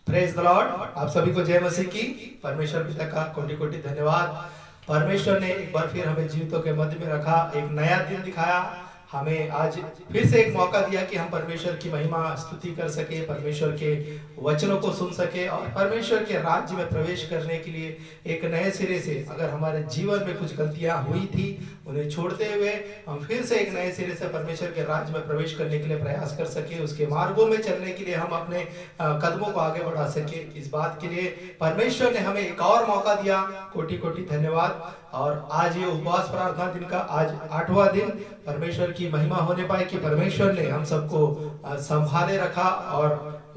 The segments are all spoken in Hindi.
Praise the Lord. आप सभी को जय मसीह की। परमेश्वर पिता का कोटि कोटि धन्यवाद। परमेश्वर ने एक बार फिर हमें जीवितों के मध्य में रखा, एक नया दिन दिखाया, हमें आज फिर से एक मौका दिया कि हम परमेश्वर की महिमा स्तुति कर सके, परमेश्वर के वचनों को सुन सके और परमेश्वर के राज्य में प्रवेश करने के लिए एक नए सिरे से, अगर हमारे जीवन में कुछ गलतियां हुई थी उन्हें छोड़ते हुए हम फिर से एक नए सिरे से परमेश्वर के राज्य में प्रवेश करने के लिए प्रयास कर सके, उसके मार्गों में चलने के लिए हम अपने कदमों को आगे बढ़ा सके। इस बात के लिए परमेश्वर ने हमें एक और मौका दिया। कोटि कोटि धन्यवाद। और आज ये उपवास प्रार्थना दिन का आज 8वां दिन परमेश्वर की महिमा होने पाए कि परमेश्वर ने हम सबको संभाले रखा और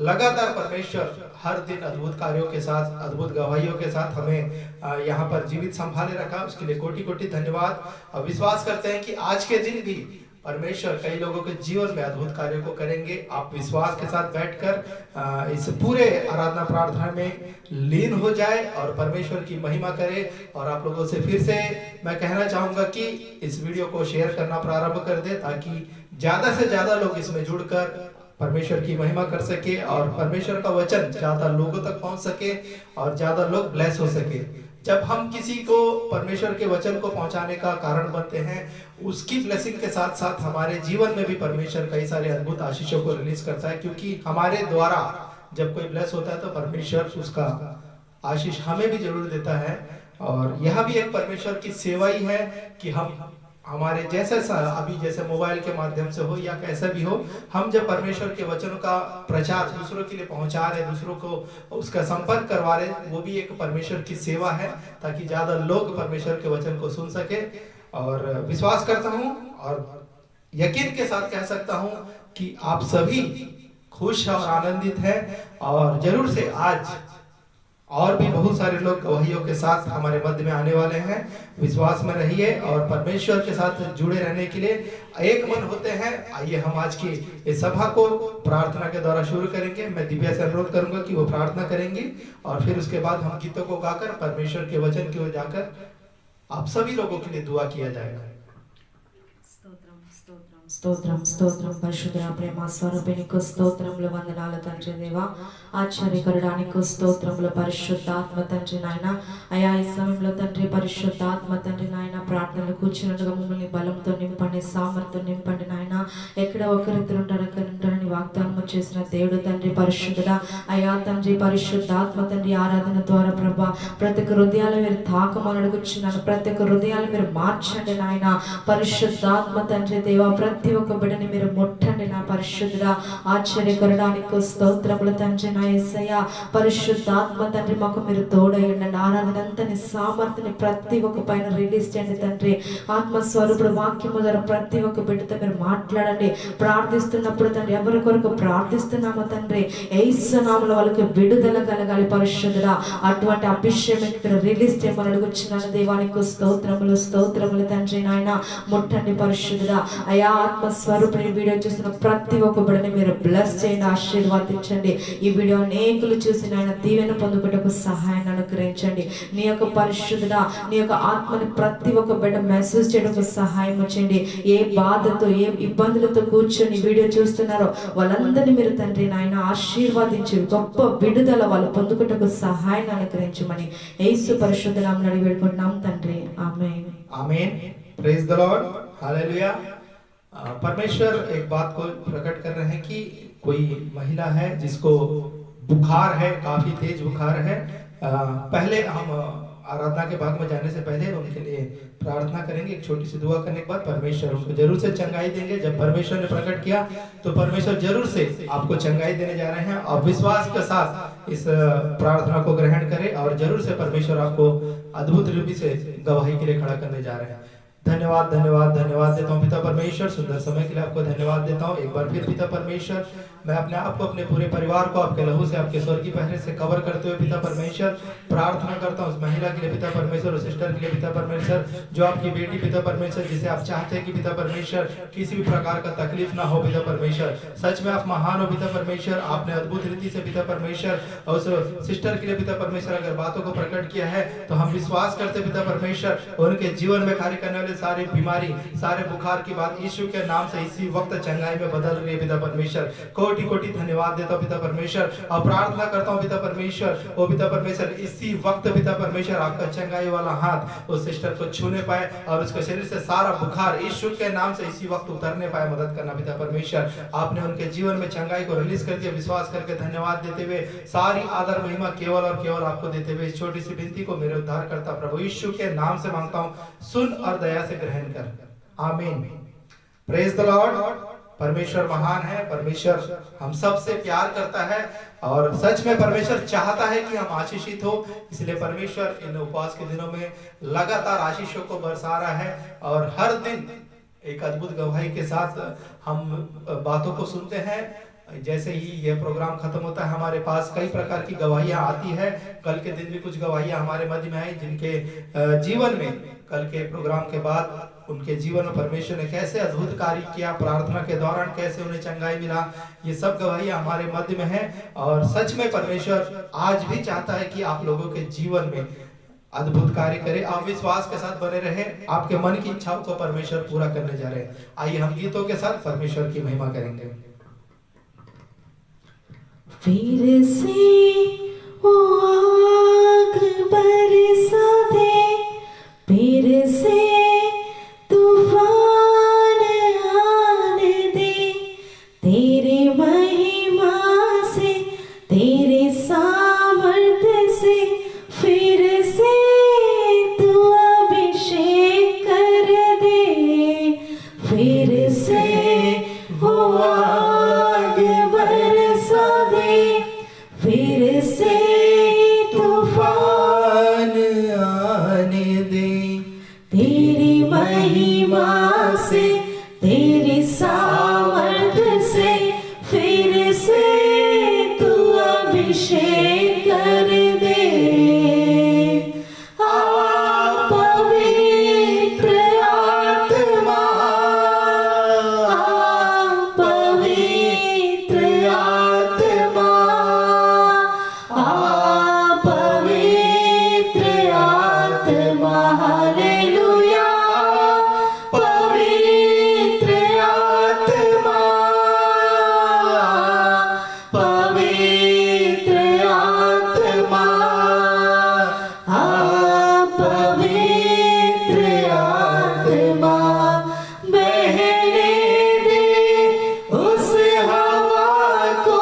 लगातार परमेश्वर हर दिन अद्भुत कार्यों के साथ, अद्भुत गवाहियों के साथ हमें यहाँ पर जीवित संभाले रखा। उसके लिए कोटि कोटि धन्यवाद। और विश्वास करते हैं कि आज के दिन भी परमेश्वर कई लोगों के जीवन में अद्भुत कार्यों को करेंगे। आप विश्वास के साथ बैठकर इस पूरे आराधना प्रार्थना में लीन हो जाए और परमेश्वर की महिमा करे। और आप लोगों से फिर से मैं कहना चाहूंगा कि इस वीडियो को शेयर करना प्रारंभ कर दे, ताकि ज्यादा से ज्यादा लोग इसमें जुड़कर परमेश्वर की महिमा कर सके और परमेश्वर का वचन ज्यादा लोगों तक पहुंच सके और ज्यादा लोग ब्लेस हो सके। जब हम किसी को परमेश्वर के वचन को पहुंचाने का कारण बनते हैं, उसकी ब्लेसिंग के साथ साथ हमारे जीवन में भी परमेश्वर कई सारे अद्भुत आशीषों को रिलीज करता है, क्योंकि हमारे द्वारा जब कोई ब्लेस होता है तो परमेश्वर उसका आशीष हमें भी जरूर देता है। और यह भी एक परमेश्वर की सेवा ही है कि हम हमारे जैसे अभी जैसे मोबाइल के माध्यम से हो या कैसे भी हो, हम जब परमेश्वर के वचनों का प्रचार दूसरों के लिए पहुंचा रहे, दूसरों को उसका संपर्क करवा रहे, वो भी एक परमेश्वर की सेवा है, ताकि ज्यादा लोग परमेश्वर के वचन को सुन सके। और विश्वास करता हूं और यकीन के साथ कह सकता हूं कि आप सभी खुश और आनंदित हैं और जरूर से आज और भी बहुत सारे लोग गवाहियों के साथ हमारे मध्य में आने वाले हैं। विश्वास में रहिए और परमेश्वर के साथ जुड़े रहने के लिए एक मन होते हैं। आइए हम आज की इस सभा को प्रार्थना के द्वारा शुरू करेंगे। मैं दिव्या से अनुरोध करूंगा कि वो प्रार्थना करेंगी और फिर उसके बाद हम गीतों को गाकर परमेश्वर के वचन की ओर जाकर आप सभी लोगों के लिए दुआ किया जाएगा। స్తోత్రం స్తోత్రం పరిశుద్ధ ప్రేమ స్వరూపిణికు స్తోత్రములు వందనాలు తండ్రి దేవా, ఆశ్చర్యకరుడానికి స్తోత్రములు పరిశుద్ధాత్మ తండ్రి నాయన. అయా ఈ సమయంలో తండ్రి పరిశుద్ధాత్మ తండ్రి నాయన ప్రార్థనలు కూర్చున్నట్టుగా మమ్మల్ని బలంతో నింపండి, సామర్థ్యం నింపండి నాయన. ఎక్కడ ఒకరిద్దరు ఉంటారు అక్కడ ఉంటారని వాగ్దానం చేసిన దేవుడు తండ్రి పరిశుద్ధుడా. అయా తండ్రి పరిశుద్ధాత్మ తండ్రి ఆరాధన ద్వారా ప్రభా ప్రతి ఒక్క హృదయాలు మీరు తాకమని అడుగుచున్నాను, ప్రతి ఒక్క హృదయాలు మీరు మార్చండి నాయన. పరిశుద్ధాత్మ తండ్రి దేవా ప్రతి ఒక్క బిడ్డని మీరు ముట్టండి నా పరిశుద్ధుడా. ఆశ్చర్యకరడానికి స్తోత్రములు తండ్రి నా యేసయ్య. పరిశుద్ధాత్మ తండ్రి మాకు మీరు తోడై ఉండండి. ఆరాధన అంతని సామర్థ్యాన్ని ప్రతి ఒక్క పైన రిలీజ్ చేయండి తండ్రి. ఆత్మస్వరూపుడు వాక్యము ద్వారా ప్రతి ఒక్క బిడ్డతో మీరు మాట్లాడండి. ప్రార్థిస్తున్నప్పుడు తండ్రి ఎవరి కొరకు ప్రార్థిస్తున్నామో తండ్రి యేసు నామములో వాళ్ళకి విడుదల కలగాలి పరిశుద్ధుడా. అటువంటి అభిషేకం ఇక్కడ రిలీజ్ చేయమని అడుగుచున్నాను దేవానికి స్తోత్రములు స్తోత్రములు తండ్రి నాయన. ముట్టండి పరిశుద్ధుడా. అయా ఆత్మస్వరూపుని వీడియో చూసిన ప్రతి ఒక్క బిడ్డని మీరు బ్లెస్ చేయండి, ఆశీర్వాదించండి. ఈ వీడియో అనేకులు చూసి నాయన దీవెన పొందుటకు సహాయాన్ని అనుగ్రహించండి. నీ యొక్క పరిశుద్ధుడా నీ యొక్క ఆత్మని ప్రతి ఒక్క బిడ్డ మెసేజ్ చేయడానికి సహాయం చేయండి. ఏ బాధతో ఏ ఇబ్బందులతో కూర్చొని వీడియో చూస్తున్నారో వాళ్ళందరినీ మీరు తండ్రి నాయన ఆశీర్వాదించి గొప్ప విడుదల వాళ్ళు పొందుటకు సహాయాన్ని అనుగ్రహించమని యేసు పరిశుద్ధ నామమున అడిగి వేడుకుంటున్నాం తండ్రి. ఆమేన్ आमीन। Praise the Lord, hallelujah. परमेश्वर एक बात को प्रकट कर रहे हैं कि कोई महिला है जिसको बुखार है, काफी तेज बुखार है। पहले हम आराधना के भाग में जाने से पहले उनके लिए प्रार्थना करेंगे। एक छोटी सी दुआ करने के बाद परमेश्वर उनको जरूर से चंगाई देंगे। जब परमेश्वर ने प्रकट किया तो परमेश्वर जरूर से आपको चंगाई देने जा रहे हैं। और विश्वास के साथ इस प्रार्थना को ग्रहण करें और जरूर से परमेश्वर आपको अद्भुत रूप से गवाही के लिए खड़ा करने जा रहे हैं। धन्यवाद धन्यवाद धन्यवाद देता हूँ पिता परमेश्वर, सुंदर समय के लिए आपको धन्यवाद देता हूँ। एक बार फिर पिता परमेश्वर मैं अपने आप को, अपने पूरे परिवार को आपके लहू से, आपके स्वर्गीय पहरे से कवर करते हुए पिता परमेश्वर प्रार्थना करता हूँ उस महिला के लिए पिता परमेश्वर, उस सिस्टर के लिए पिता परमेश्वर, जो आपकी बेटी पिता परमेश्वर, जिसे आप चाहते हैं कि पिता परमेश्वर किसी भी प्रकार का तकलीफ ना हो पिता परमेश्वर। सच में आप महान हो पिता परमेश्वर। आपने अद्भुत रीति से पिता परमेश्वर उस सिस्टर के लिए पिता परमेश्वर अगर बातों को प्रकट किया है तो हम विश्वास करते पिता परमेश्वर उनके जीवन में कार्य करने वाले वाले सारी बीमारी, सारे बुखार की बात यीशु के नाम से इसी वक्त चंगाई में बदल रही है पिता परमेश्वर। कोटि कोटि धन्यवाद देता हूँ पिता परमेश्वर, और प्रार्थना करता हूँ पिता परमेश्वर, ओ पिता परमेश्वर इसी वक्त पिता परमेश्वर आपका चंगाई वाला हाथ उस सिस्टर को छूने पाए और उसके शरीर से सारा बुखार यीशु के नाम से इसी वक्त उतरने पाए। मदद करना पिता परमेश्वर। आपने उनके जीवन में चंगाई को रिलीज कर दिया। विश्वास करके धन्यवाद देते हुए सारी आदर महिमा केवल और केवल आपको देते हुए इस छोटी सी विनती को मेरे उद्धार करता प्रभु यीशु के नाम से मांगता हूँ, सुन और दया से ग्रहण कर, आमीन। Praise the Lord. परमेश्वर महान है, परमेश्वर हम सब से प्यार करता है और सच में परमेश्वर चाहता है कि हम आशीषित हो। इसलिए परमेश्वर इन उपवास के दिनों में लगातार आशीषों को बरसा रहा है और हर दिन एक अद्भुत गवाही के साथ हम बातों को सुनते हैं। जैसे ही यह प्रोग्राम खत्म होता है हमारे पास कई प्रकार की गवाहियां आती है। कल के दिन भी कुछ गवाहियां हमारे मध्य में आई जिनके जीवन में कल के प्रोग्राम के बाद उनके जीवन में परमेश्वर ने कैसे अद्भुत कार्य किया, प्रार्थना के दौरान कैसे उन्हें चंगाई मिला, ये सब गवाहियां हमारे मध्य में है। और सच में परमेश्वर आज भी चाहता है कि आप लोगों के जीवन में अद्भुत कार्य करे। आप विश्वास के साथ बने रहे, आपके मन की इच्छाओं को परमेश्वर पूरा करने जा रहे हैं। आइए हम गीतों के साथ परमेश्वर की महिमा करेंगे। फिर से वो आग बरसा दे, फिर से तूफान आने दे, तेरी महिमा से तेरे सामर्थ्य से फिर से तू अभिषेक कर दे। फिर से वो आग बरसा दे, फिर से तूफान आने दे, तेरी महिमा से तेरी सामर्थ्य से फिर से तू अभिषेक कर दे। पवित्र आत्मा, पवित्र आत्मा, पवित्र आत्मा, हालेलुया। पवित्र आत्मा, पवित्र आत्मा, पवित्र आत्मा, बहने दे उस हवा को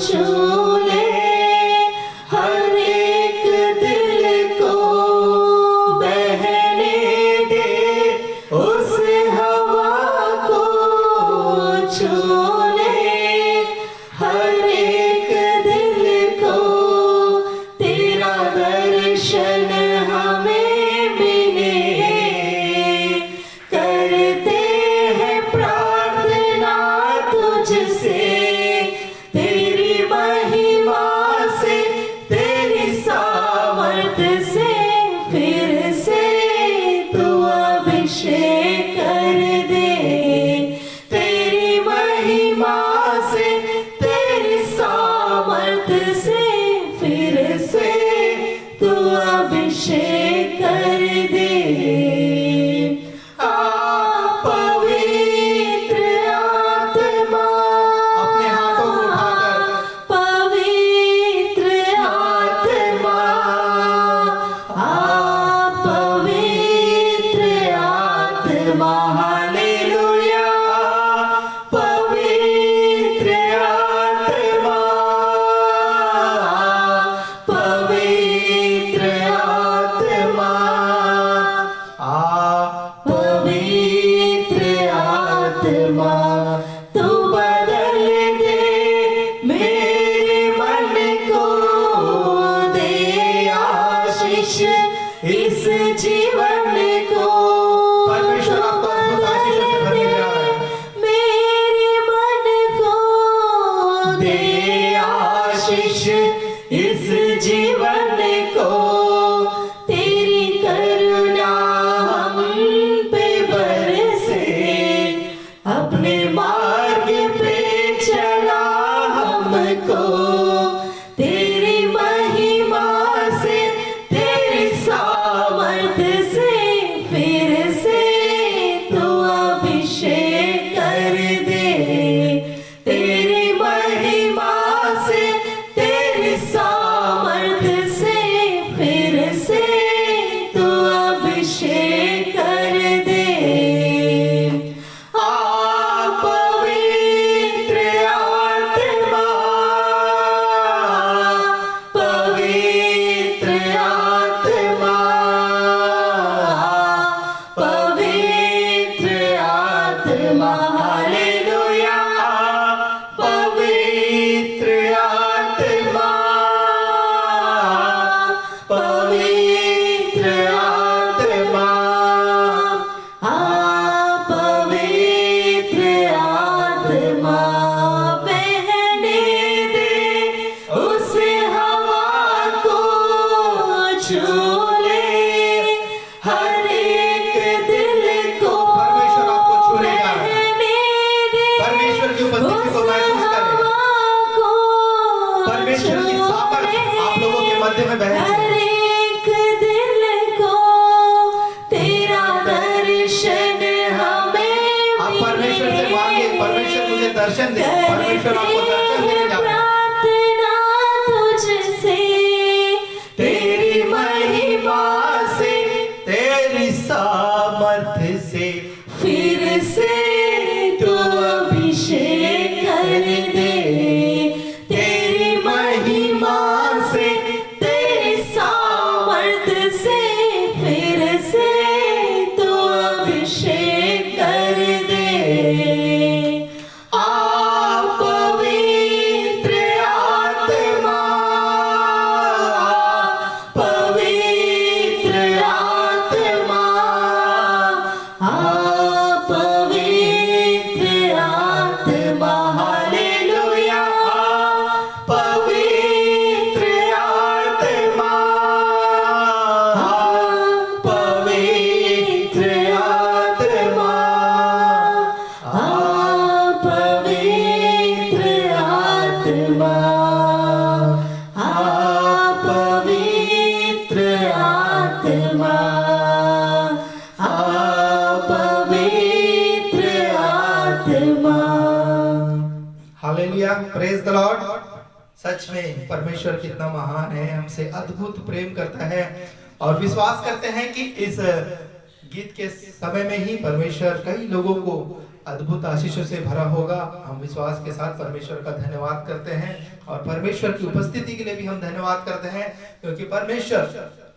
छू ले हर एक दिल को, बहने दे उस हवा को छू ले हर एक दिल को, तेरा दर्शन हमें मिले। करते हैं प्रार्थना तुझसे, तेरी महिमा से तेरी सामर्थ्य से फिर से तू अभिषेक कर दे। तेरी महिमा से तेरी सामर्थ्य से फिर से तू अभिषेक कर दे। पवित्र आत्मा, अपने हाथों को उठाकर पवित्र आत्मा, पवित्र आत्मा, हालेलुया। पवित्र आत्मा, पवित्र आत्मा, पवित्र आत्मा, तू बदल दे मेरे मन को, दे आशीष इस जीवन को। परमेश्वर आपको अद्भुत आशीषों से भरने जा रहा है। मेरे मन को दे आशीष इस जीवन को, तेरी करुणा हम पे बरसे, अपने मार्ग पे चला हमको, तेरी महिमा से तेरी सामर्थ्य से फिर परमेश्वर की सामर्थ आप लोगों के मध्य में बहती है। हर एक दिल को तेरा दर्शन हमें आप परमेश्वर से मांगे, परमेश्वर मुझे दर्शन दे। परमेश्वर आपको दर्शन देने जा रहा है। प्रार्थना तुझसे तेरी महिमा से, तेरी सामर्थ से फिर से तू अभिषेक कर दे। तेरी महिमा से, तेरी सामर्थ से फिर से तू अभिषेक कर दे। आप पवित्र आत्मा, पवित्र आत्मा, आप पवित्र आत्मा, हालेलुया। पवित्र आत्मा, पवित्र आत्मा, आप पवित्र आत्मा, आप पवित्र आत्मा, आप पवित्र आत्मा। Hallelujah, praise the lord. सच में परमेश्वर कितना महान है, हमसे अद्भुत प्रेम करता है और विश्वास करते हैं कि इस गीत के समय में ही परमेश्वर कई लोगों को अद्भुत आशीषों से भरा होगा। हम विश्वास के साथ परमेश्वर का धन्यवाद करते हैं और परमेश्वर की उपस्थिति के लिए भी हम धन्यवाद करते हैं, क्योंकि परमेश्वर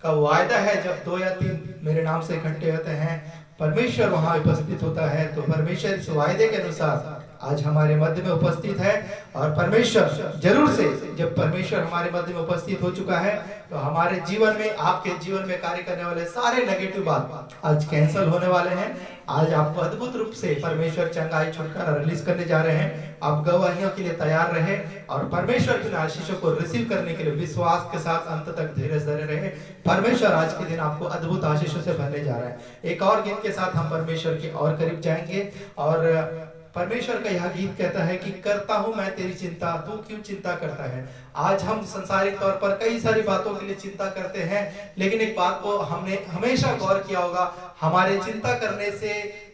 का वायदा है जब 2 या 3 मेरे नाम से इकट्ठे होते हैं परमेश्वर वहां उपस्थित होता है। तो परमेश्वर इस वायदे के अनुसार आज हमारे मध्य में उपस्थित है और परमेश्वर जरूर से, जब परमेश्वर हमारे मध्य में उपस्थित हो चुका है तो हमारे जीवन में, आपके जीवन में कार्य करने वाले सारे नेगेटिव बात आज कैंसिल होने वाले हैं। आज आपको अद्भुत रूप से परमेश्वर चंगाई छुटकारा रिलीज करने जा रहे हैं। आप गवाहियों के लिए तैयार रहे और परमेश्वर की आशीषों को रिसीव करने के लिए विश्वास के साथ अंत तक धीरज धरे रहे। परमेश्वर आज के दिन आपको अद्भुत आशीषों से भरने जा रहा है। एक और गीत के साथ हम परमेश्वर के और करीब जाएंगे और परमेश्वर का यह गीत कहता है कि करता हूं मैं तेरी चिंता, तू क्यों चिंता करता है। आज हम संसारिक तौर पर कई सारी बातों के लिए चिंता करते हैं, लेकिन एक बात को हमने हमेशा गौर किया होगा, हमारे चिंता करने से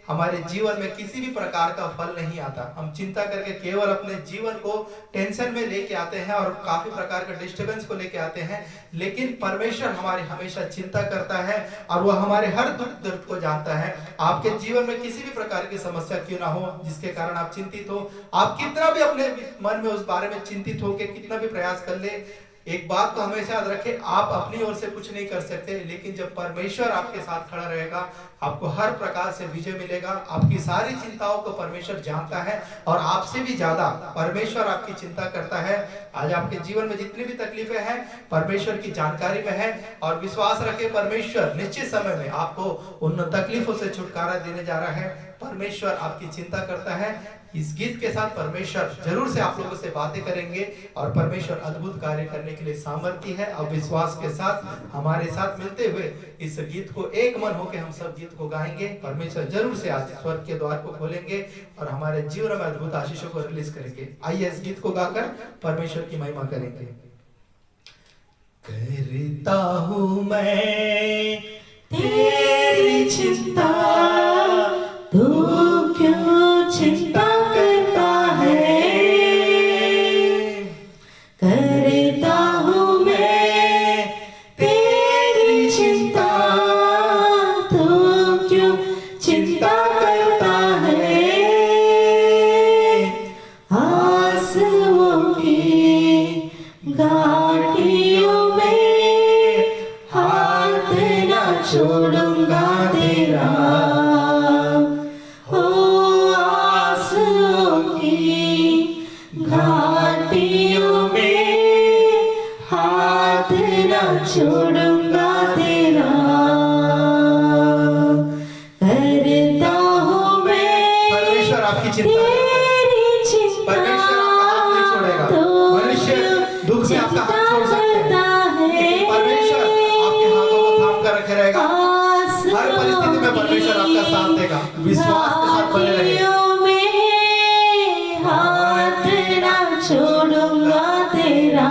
हमारे जीवन में किसी भी प्रकार का फल नहीं आता। हम चिंता करके केवल अपने जीवन को टेंशन में लेके आते हैं और काफी प्रकार का डिस्टरबेंस को लेके आते हैं, लेकिन परमेश्वर हमारी हमेशा चिंता करता है और वह हमारे हर दुख दर्द को जानता है। आपके जीवन में किसी भी प्रकार की समस्या क्यों ना हो जिसके कारण आप चिंतित हो, आप कितना भी अपने मन में उस बारे में चिंतित हो के कितना भी प्रयास कर ले, एक बात को हमेशा याद रखें, आप अपनी ओर से कुछ नहीं कर सकते, लेकिन जब परमेश्वर आपके साथ खड़ा रहेगा आपको हर प्रकार से विजय मिलेगा। आपकी सारी चिंताओं को परमेश्वर जानता है और आपसे भी ज्यादा परमेश्वर आपकी चिंता करता है। आज आपके जीवन में जितनी भी तकलीफें हैं परमेश्वर की जानकारी में है और विश्वास रखें परमेश्वर निश्चित समय में आपको उन तकलीफों से छुटकारा देने जा रहा है। परमेश्वर आपकी चिंता करता है। इस गीत के साथ परमेश्वर जरूर से आप लोगों से बातें करेंगे और परमेश्वर अद्भुत कार्य करने के लिए सामर्थ्य है। अब विश्वास के साथ हमारे साथ मिलते हुए इस गीत को एक मन होकर हम सब गीत को गाएंगे। परमेश्वर जरूर से आज स्वर्ग के द्वार को खोलेंगे और हमारे जीवन में अद्भुत आशीषों को रिलीज करेंगे। आइए इस गीत को गाकर परमेश्वर की महिमा करेंगे। करता हूँ मैं तेरी चिंता, तू क्यों चिंता करता है। करता हूँ मैं तेरी चिंता, तू क्यों चिंता करता है। आंसुओं की घाटियों में हाथ ना छोड़ूंगा तेरा। घाटियों में हाथ ना छोड़ूंगा तेरा। करता हूँ मैं परमेश्वर आपकी चिंता, परमेश्वर आपका हाथ नहीं छोड़ेगा। मनुष्य दुख में आपका हाथ छोड़ सकते हैं, लेकिन परमेश्वर आपके हाथों को थाम कर रखे रहेगा। हर परिस्थिति में परमेश्वर आपका साथ देगा। विश्वास के साथ बने रहिए। छोड़ूंगा तेरा।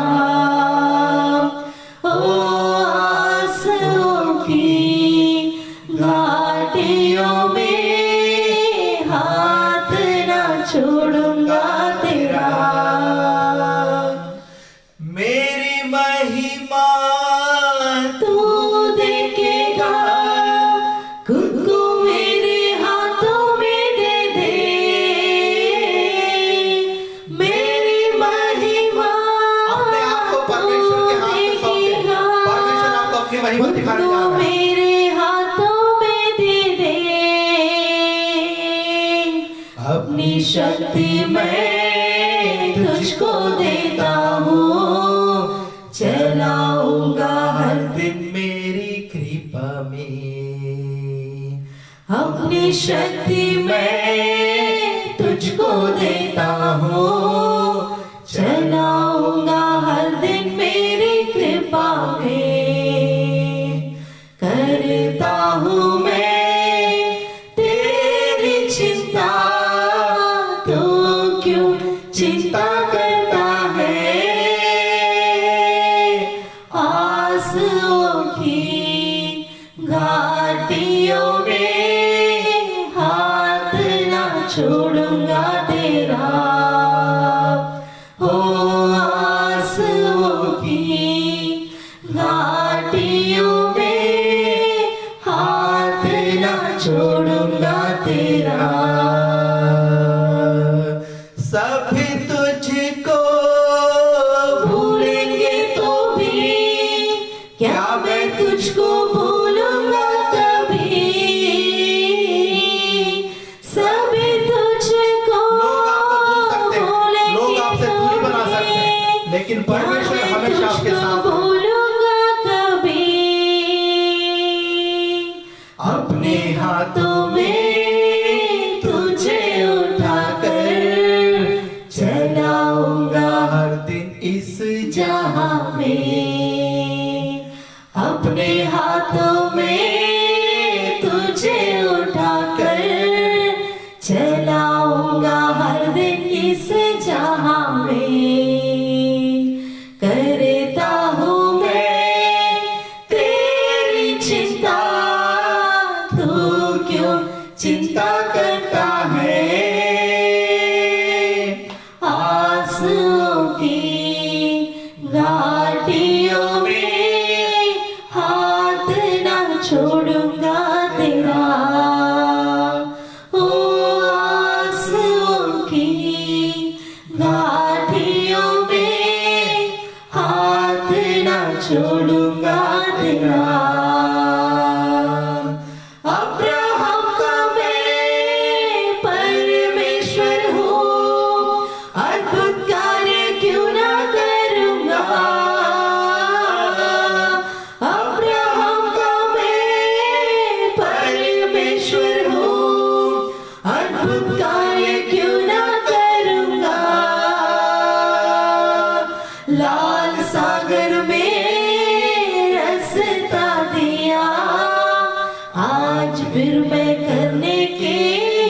मेरी महिमा तू देखेगा, खुद को मेरे हाथों में दे दे। मेरी महिमा अपने आप को परमेश्वर के हाथ में सौंप दे। परमेश्वर आपको अपनी महिमा दिखाने जा रहा है। मेरे हाथों में दे दे। अपनी शक्ति मैं तुझको देता हूँ, चलाऊंगा हर दिन मेरी कृपा में। अपनी शक्ति मैं तुझको देता हूँ, चलाऊंगा हर दिन मेरी कृपा में। करता हूँ मैं तेरी चिंता, तू क्यों चिंता करता है। आंसुओं की घाटियों में हाथ ना छोड़ूंगा तेरा। हो आंसुओं की घाटियों में हाथ ना छोड़ूंगा तेरा। सभी तुझको भूलेंगे तो भी क्या मैं तुझको भूलूंगा कभी। सभी तुझको लोग आपसे दूरी बना सकते हैं, लेकिन परमेश्वर हमेशा आपके साथ है। भूलूंगा कभी। अपने हाथों में तुझे उठाकर चलाऊंगा हर दिन इस जहां में। अपने हाथों में तुझे उठाकर चलाऊंगा हर दिन इस जहां में। करता हूँ मैं तेरी चिंता, तू क्यों चिंता करता है। आंसुओं की घाटियों में हाथ ना छोड़ूंगा तेरा। ओ आंसुओं की घाटियों में हाथ ना छोड़ूंगा तेरा। अब्राहम का मैं परमेश्वर हूँ, अद्भुत कार्य क्यों ना करूँगा। अब्राहम का मैं परमेश्वर हूँ, अद्भुत कार्य क्यों ना करूँगा। लाल सागर में रास्ता दिया, आज फिर मैं करने के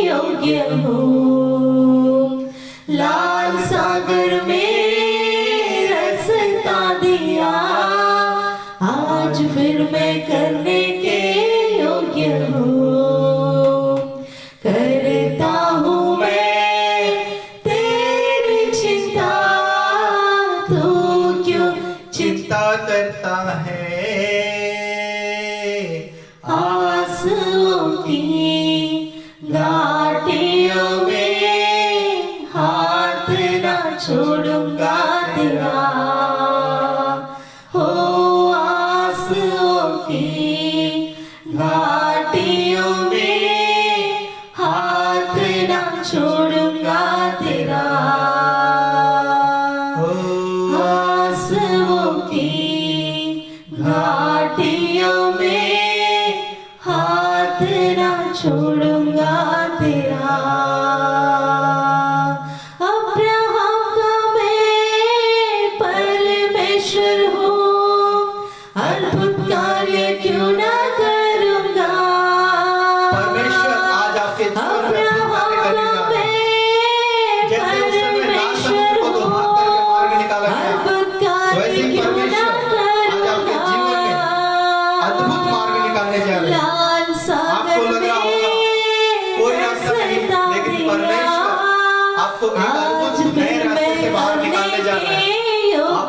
योग्य हूँ। लाल सागर में रास्ता दिया, आज फिर मैं करने के योग्य हूँ। करता हूँ मैं तेरी चिंता, तू क्यों चिंता करता है। आंसुओं की घाटियों में हाथ ना छोड़ूंगा तेरा। हो आंसुओं की घाटियों में हाथ ना छोड़ूंगा तेरा। आंसुओं की घाटियों में हाथ ना छोड़ूंगा तेरा। अब्राहम का मैं परमेश्वर हूँ, अद्भुत कार्य क्यों ना करूँगा। परमेश्वर आज आपके जीवन में अब्राहम कार्य का करेगा। मैं जैसे उस समय लाल परमेश्वर समुद्र को दो भाग करके मार्ग निकाला गया, अद्भुत कार्य वैसे ही क्यों ना परमेश्वर आज आपके जीवन में अद्भुत मार्ग निकालने जा रहे हैं। लाल सागर आपको लग रहा होगा कोई रास्ता नहीं, लेकिन परमेश्वर आपको एक अद्भुत नए रास्ते से बाहर निकालने जा रहा है। आप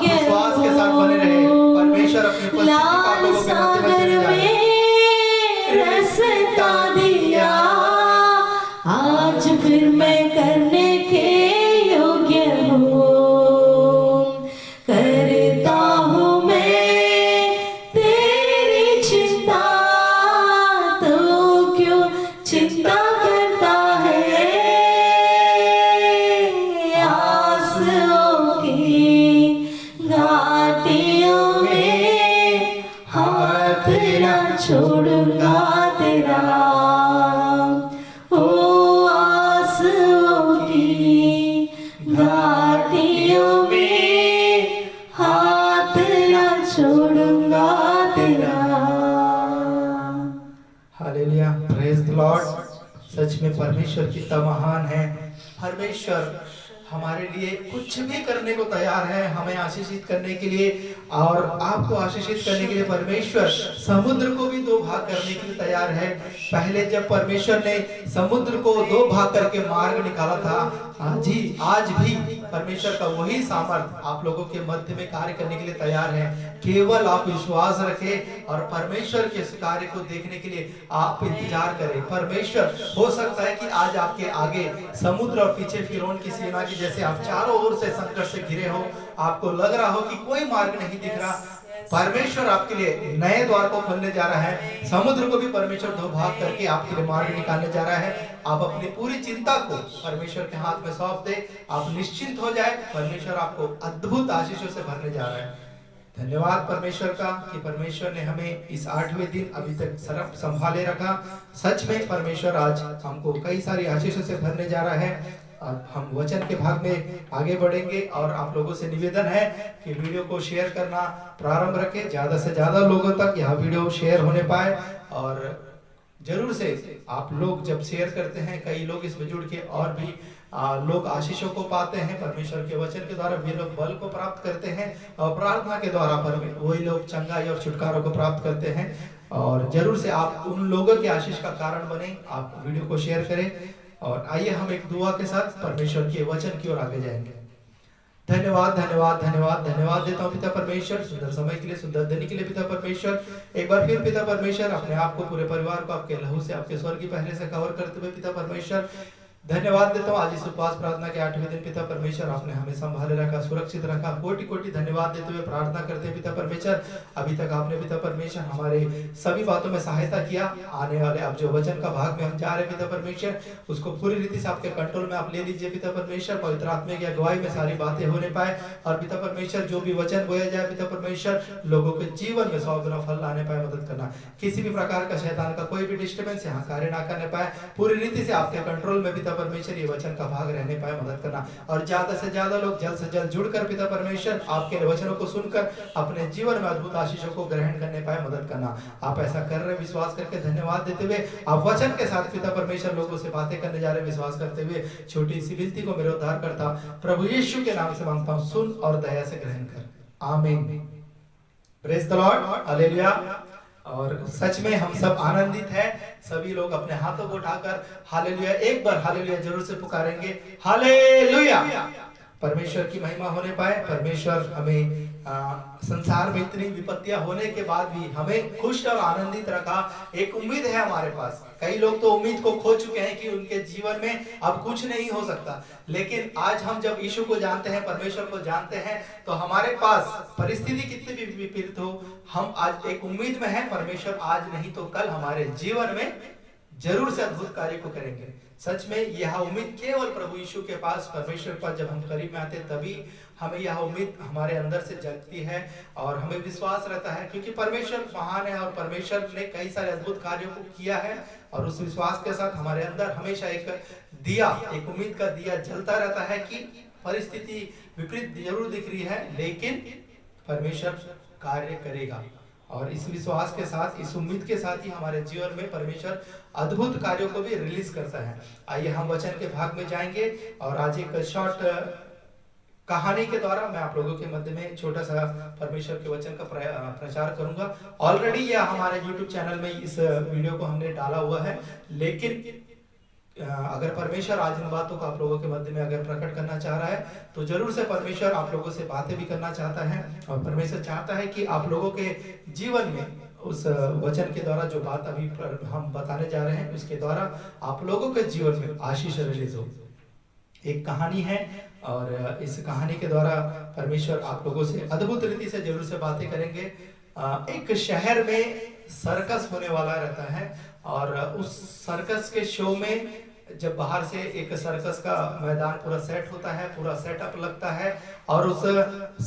घाटियों में हाथ न छोड़ूंगा तेरा, ओ आंसुओं की घाटियों में हाथ न छोड़ूंगा तेरा। Hallelujah, praise the lord. सच में परमेश्वर कितना महान है। परमेश्वर हमारे लिए कुछ भी करने को तैयार है, हमें आशीषित करने के लिए और आपको आशीषित करने के लिए। परमेश्वर समुद्र को भी दो भाग करने के लिए तैयार है। पहले जब परमेश्वर ने समुद्र को दो भाग करके मार्ग निकाला था, आज भी परमेश्वर का वही सामर्थ आप लोगों के मध्य में कार्य करने के लिए तैयार है। केवल आप विश्वास रखें और परमेश्वर के इस कार्य को देखने के लिए आप इंतजार करें। परमेश्वर हो सकता है कि आज आपके आगे समुद्र और पीछे फिरौन की सेना की जैसे आप चारों ओर से संकट से घिरे हो, आपको लग रहा हो कि कोई मार्ग नहीं दिख रहा। परमेश्वर आपके लिए नए द्वार को खोलने जा रहा है। समुद्र को भी परमेश्वर दो भाग करके आपके लिए मार्ग निकालने जा रहा है। आप अपनी पूरी चिंता को परमेश्वर के हाथ में सौंप दे, आप निश्चिंत हो जाए। परमेश्वर आपको अद्भुत आशीषों से भरने जा रहा है। धन्यवाद परमेश्वर का कि परमेश्वर ने हमें इस 8वें दिन अभी तक सरफ संभाले रखा। सच में परमेश्वर आज हमको कई सारी आशीषों से भरने जा रहा है। अब हम वचन के भाग में आगे बढ़ेंगे और आप लोगों से निवेदन है कि वीडियो को शेयर करना प्रारंभ रखें, ज्यादा से ज्यादा लोगों तक यह वीडियो शेयर होने पाए। और जरूर से आप लोग जब शेयर करते हैं, कई लोग इसमें जुड़ के और भी लोग आशीषों को पाते हैं। परमेश्वर के वचन के द्वारा वे लोग बल को प्राप्त करते हैं और प्रार्थना के द्वारा वही लोग चंगाई और छुटकारों को प्राप्त करते हैं। और जरूर से आप उन लोगों की आशीष का कारण बने। आप वीडियो को शेयर करें और आइए हम एक दुआ के साथ परमेश्वर के वचन की ओर आगे जाएंगे। धन्यवाद धन्यवाद धन्यवाद धन्यवाद देता हूँ पिता परमेश्वर, सुंदर समय के लिए, सुंदर दिन के लिए। पिता परमेश्वर एक बार फिर पिता परमेश्वर अपने आप को, पूरे परिवार को आपके लहू से, आपके स्वर्ग की पहले से कवर करते हुए पिता परमेश्वर धन्यवाद देता हूँ। आज इस उपवास प्रार्थना के 8वें दिन पिता परमेश्वर आपने हमें संभाले रखा, सुरक्षित रखा। कोटि कोटि धन्यवाद देते हुए प्रार्थना करते हैं पिता परमेश्वर, अभी तक आपने पिता परमेश्वर हमारे सभी बातों में सहायता किया। आने वाले अब जो वचन का भाग में हम जा रहे हैं पिता परमेश्वर, उसको पूरी रीति से आपके कंट्रोल में आप ले लीजिए पिता परमेश्वर। पवित्र आत्मा की अगुवाई में सारी बातें होने पाए और पिता परमेश्वर जो भी वचन बोया जाए पिता परमेश्वर, लोगों के जीवन में 100 गुना फल लाने पाए, मदद करना। किसी भी प्रकार का शैतान का कोई भी डिस्टर्बेंस यहाँ कार्य ना करने पाए, पूरी रीति से आपके कंट्रोल में पिता परमेश्वर ये वचन का भाग रहने पाए, मदद करना। और ज्यादा से ज्यादा लोग जल्द से जल्द जुड़कर पिता परमेश्वर आपके वचनों को सुनकर अपने जीवन में अद्भुत आशीषों को ग्रहण करने पाए, मदद करना। आप ऐसा कर रहे, विश्वास करके धन्यवाद देते हुए आप वचन के साथ पिता परमेश्वर लोगों से बातें करने जा रहे, विश्वास करते हुए छोटी सी विनती को मेरे उद्धार करता प्रभु यीशु के नाम से मांगता हूँ, सुन और दया से ग्रहण कर, आमीन। Praise the Lord, hallelujah. और सच में हम सब आनंदित हैं। सभी लोग अपने हाथों को उठाकर हालेलुया, एक बार हालेलुया जरूर से पुकारेंगे। हालेलुया, परमेश्वर की महिमा होने पाए। परमेश्वर हमें संसार में इतनी विपत्तियां होने के बाद भी हमें खुश और आनंदित रखा। एक उम्मीद है हमारे पास। कई लोग तो उम्मीद को खो चुके हैं कि उनके जीवन में अब कुछ नहीं हो सकता, लेकिन आज हम जब यीशु को जानते हैं, परमेश्वर को जानते हैं, तो हमारे पास परिस्थिति कितनी भी विपरीत हो, हम आज एक उम्मीद में हैं। परमेश्वर आज नहीं तो कल हमारे जीवन में जरूर से अद्भुत कार्य को करेंगे। सच में यह उम्मीद केवल प्रभु यीशु के पास, परमेश्वर के पास जब हम करीब में आते तभी हमें यह उम्मीद हमारे अंदर से जगती है और हमें विश्वास रहता है, क्योंकि परमेश्वर महान है और परमेश्वर ने कई सारे अद्भुत कार्यों को किया है। और उस विश्वास के साथ हमारे अंदर हमेशा एक दिया, एक उम्मीद का दिया जलता रहता है कि परिस्थिति विपरीत जरूर दिख रही है, लेकिन परमेश्वर कार्य करेगा। और इस विश्वास के साथ, इस उम्मीद के साथ ही हमारे जीवन में परमेश्वर अद्भुत कार्यों को भी रिलीज करता है। आइए हम वचन के भाग में जाएंगे और आज एक शॉर्ट कहानी के द्वारा मैं आप लोगों के मध्य में छोटा सा परमेश्वर के वचन का प्रचार करूंगा। ऑलरेडी यह हमारे YouTube चैनल में इस वीडियो को हमने डाला हुआ है, लेकिन अगर परमेश्वर आज इन बातों को आप लोगों के मध्य में अगर प्रकट करना चाह रहा है तो जरूर से परमेश्वर आप लोगों से बातें भी करना चाहता है। और परमेश्वर चाहता है कि आप लोगों के जीवन में उस वचन के द्वारा जो बात अभी हम बताने जा रहे हैं उसके द्वारा आप लोगों के जीवन में आशीष रिलीज हो। एक कहानी है और इस कहानी के द्वारा परमेश्वर आप लोगों से अद्भुत रीति से जरूर से बातें करेंगे। एक शहर में सर्कस होने वाला रहता है और उस सर्कस के शो में जब बाहर से एक सर्कस का मैदान पूरा सेट होता है, पूरा सेटअप लगता है, और उस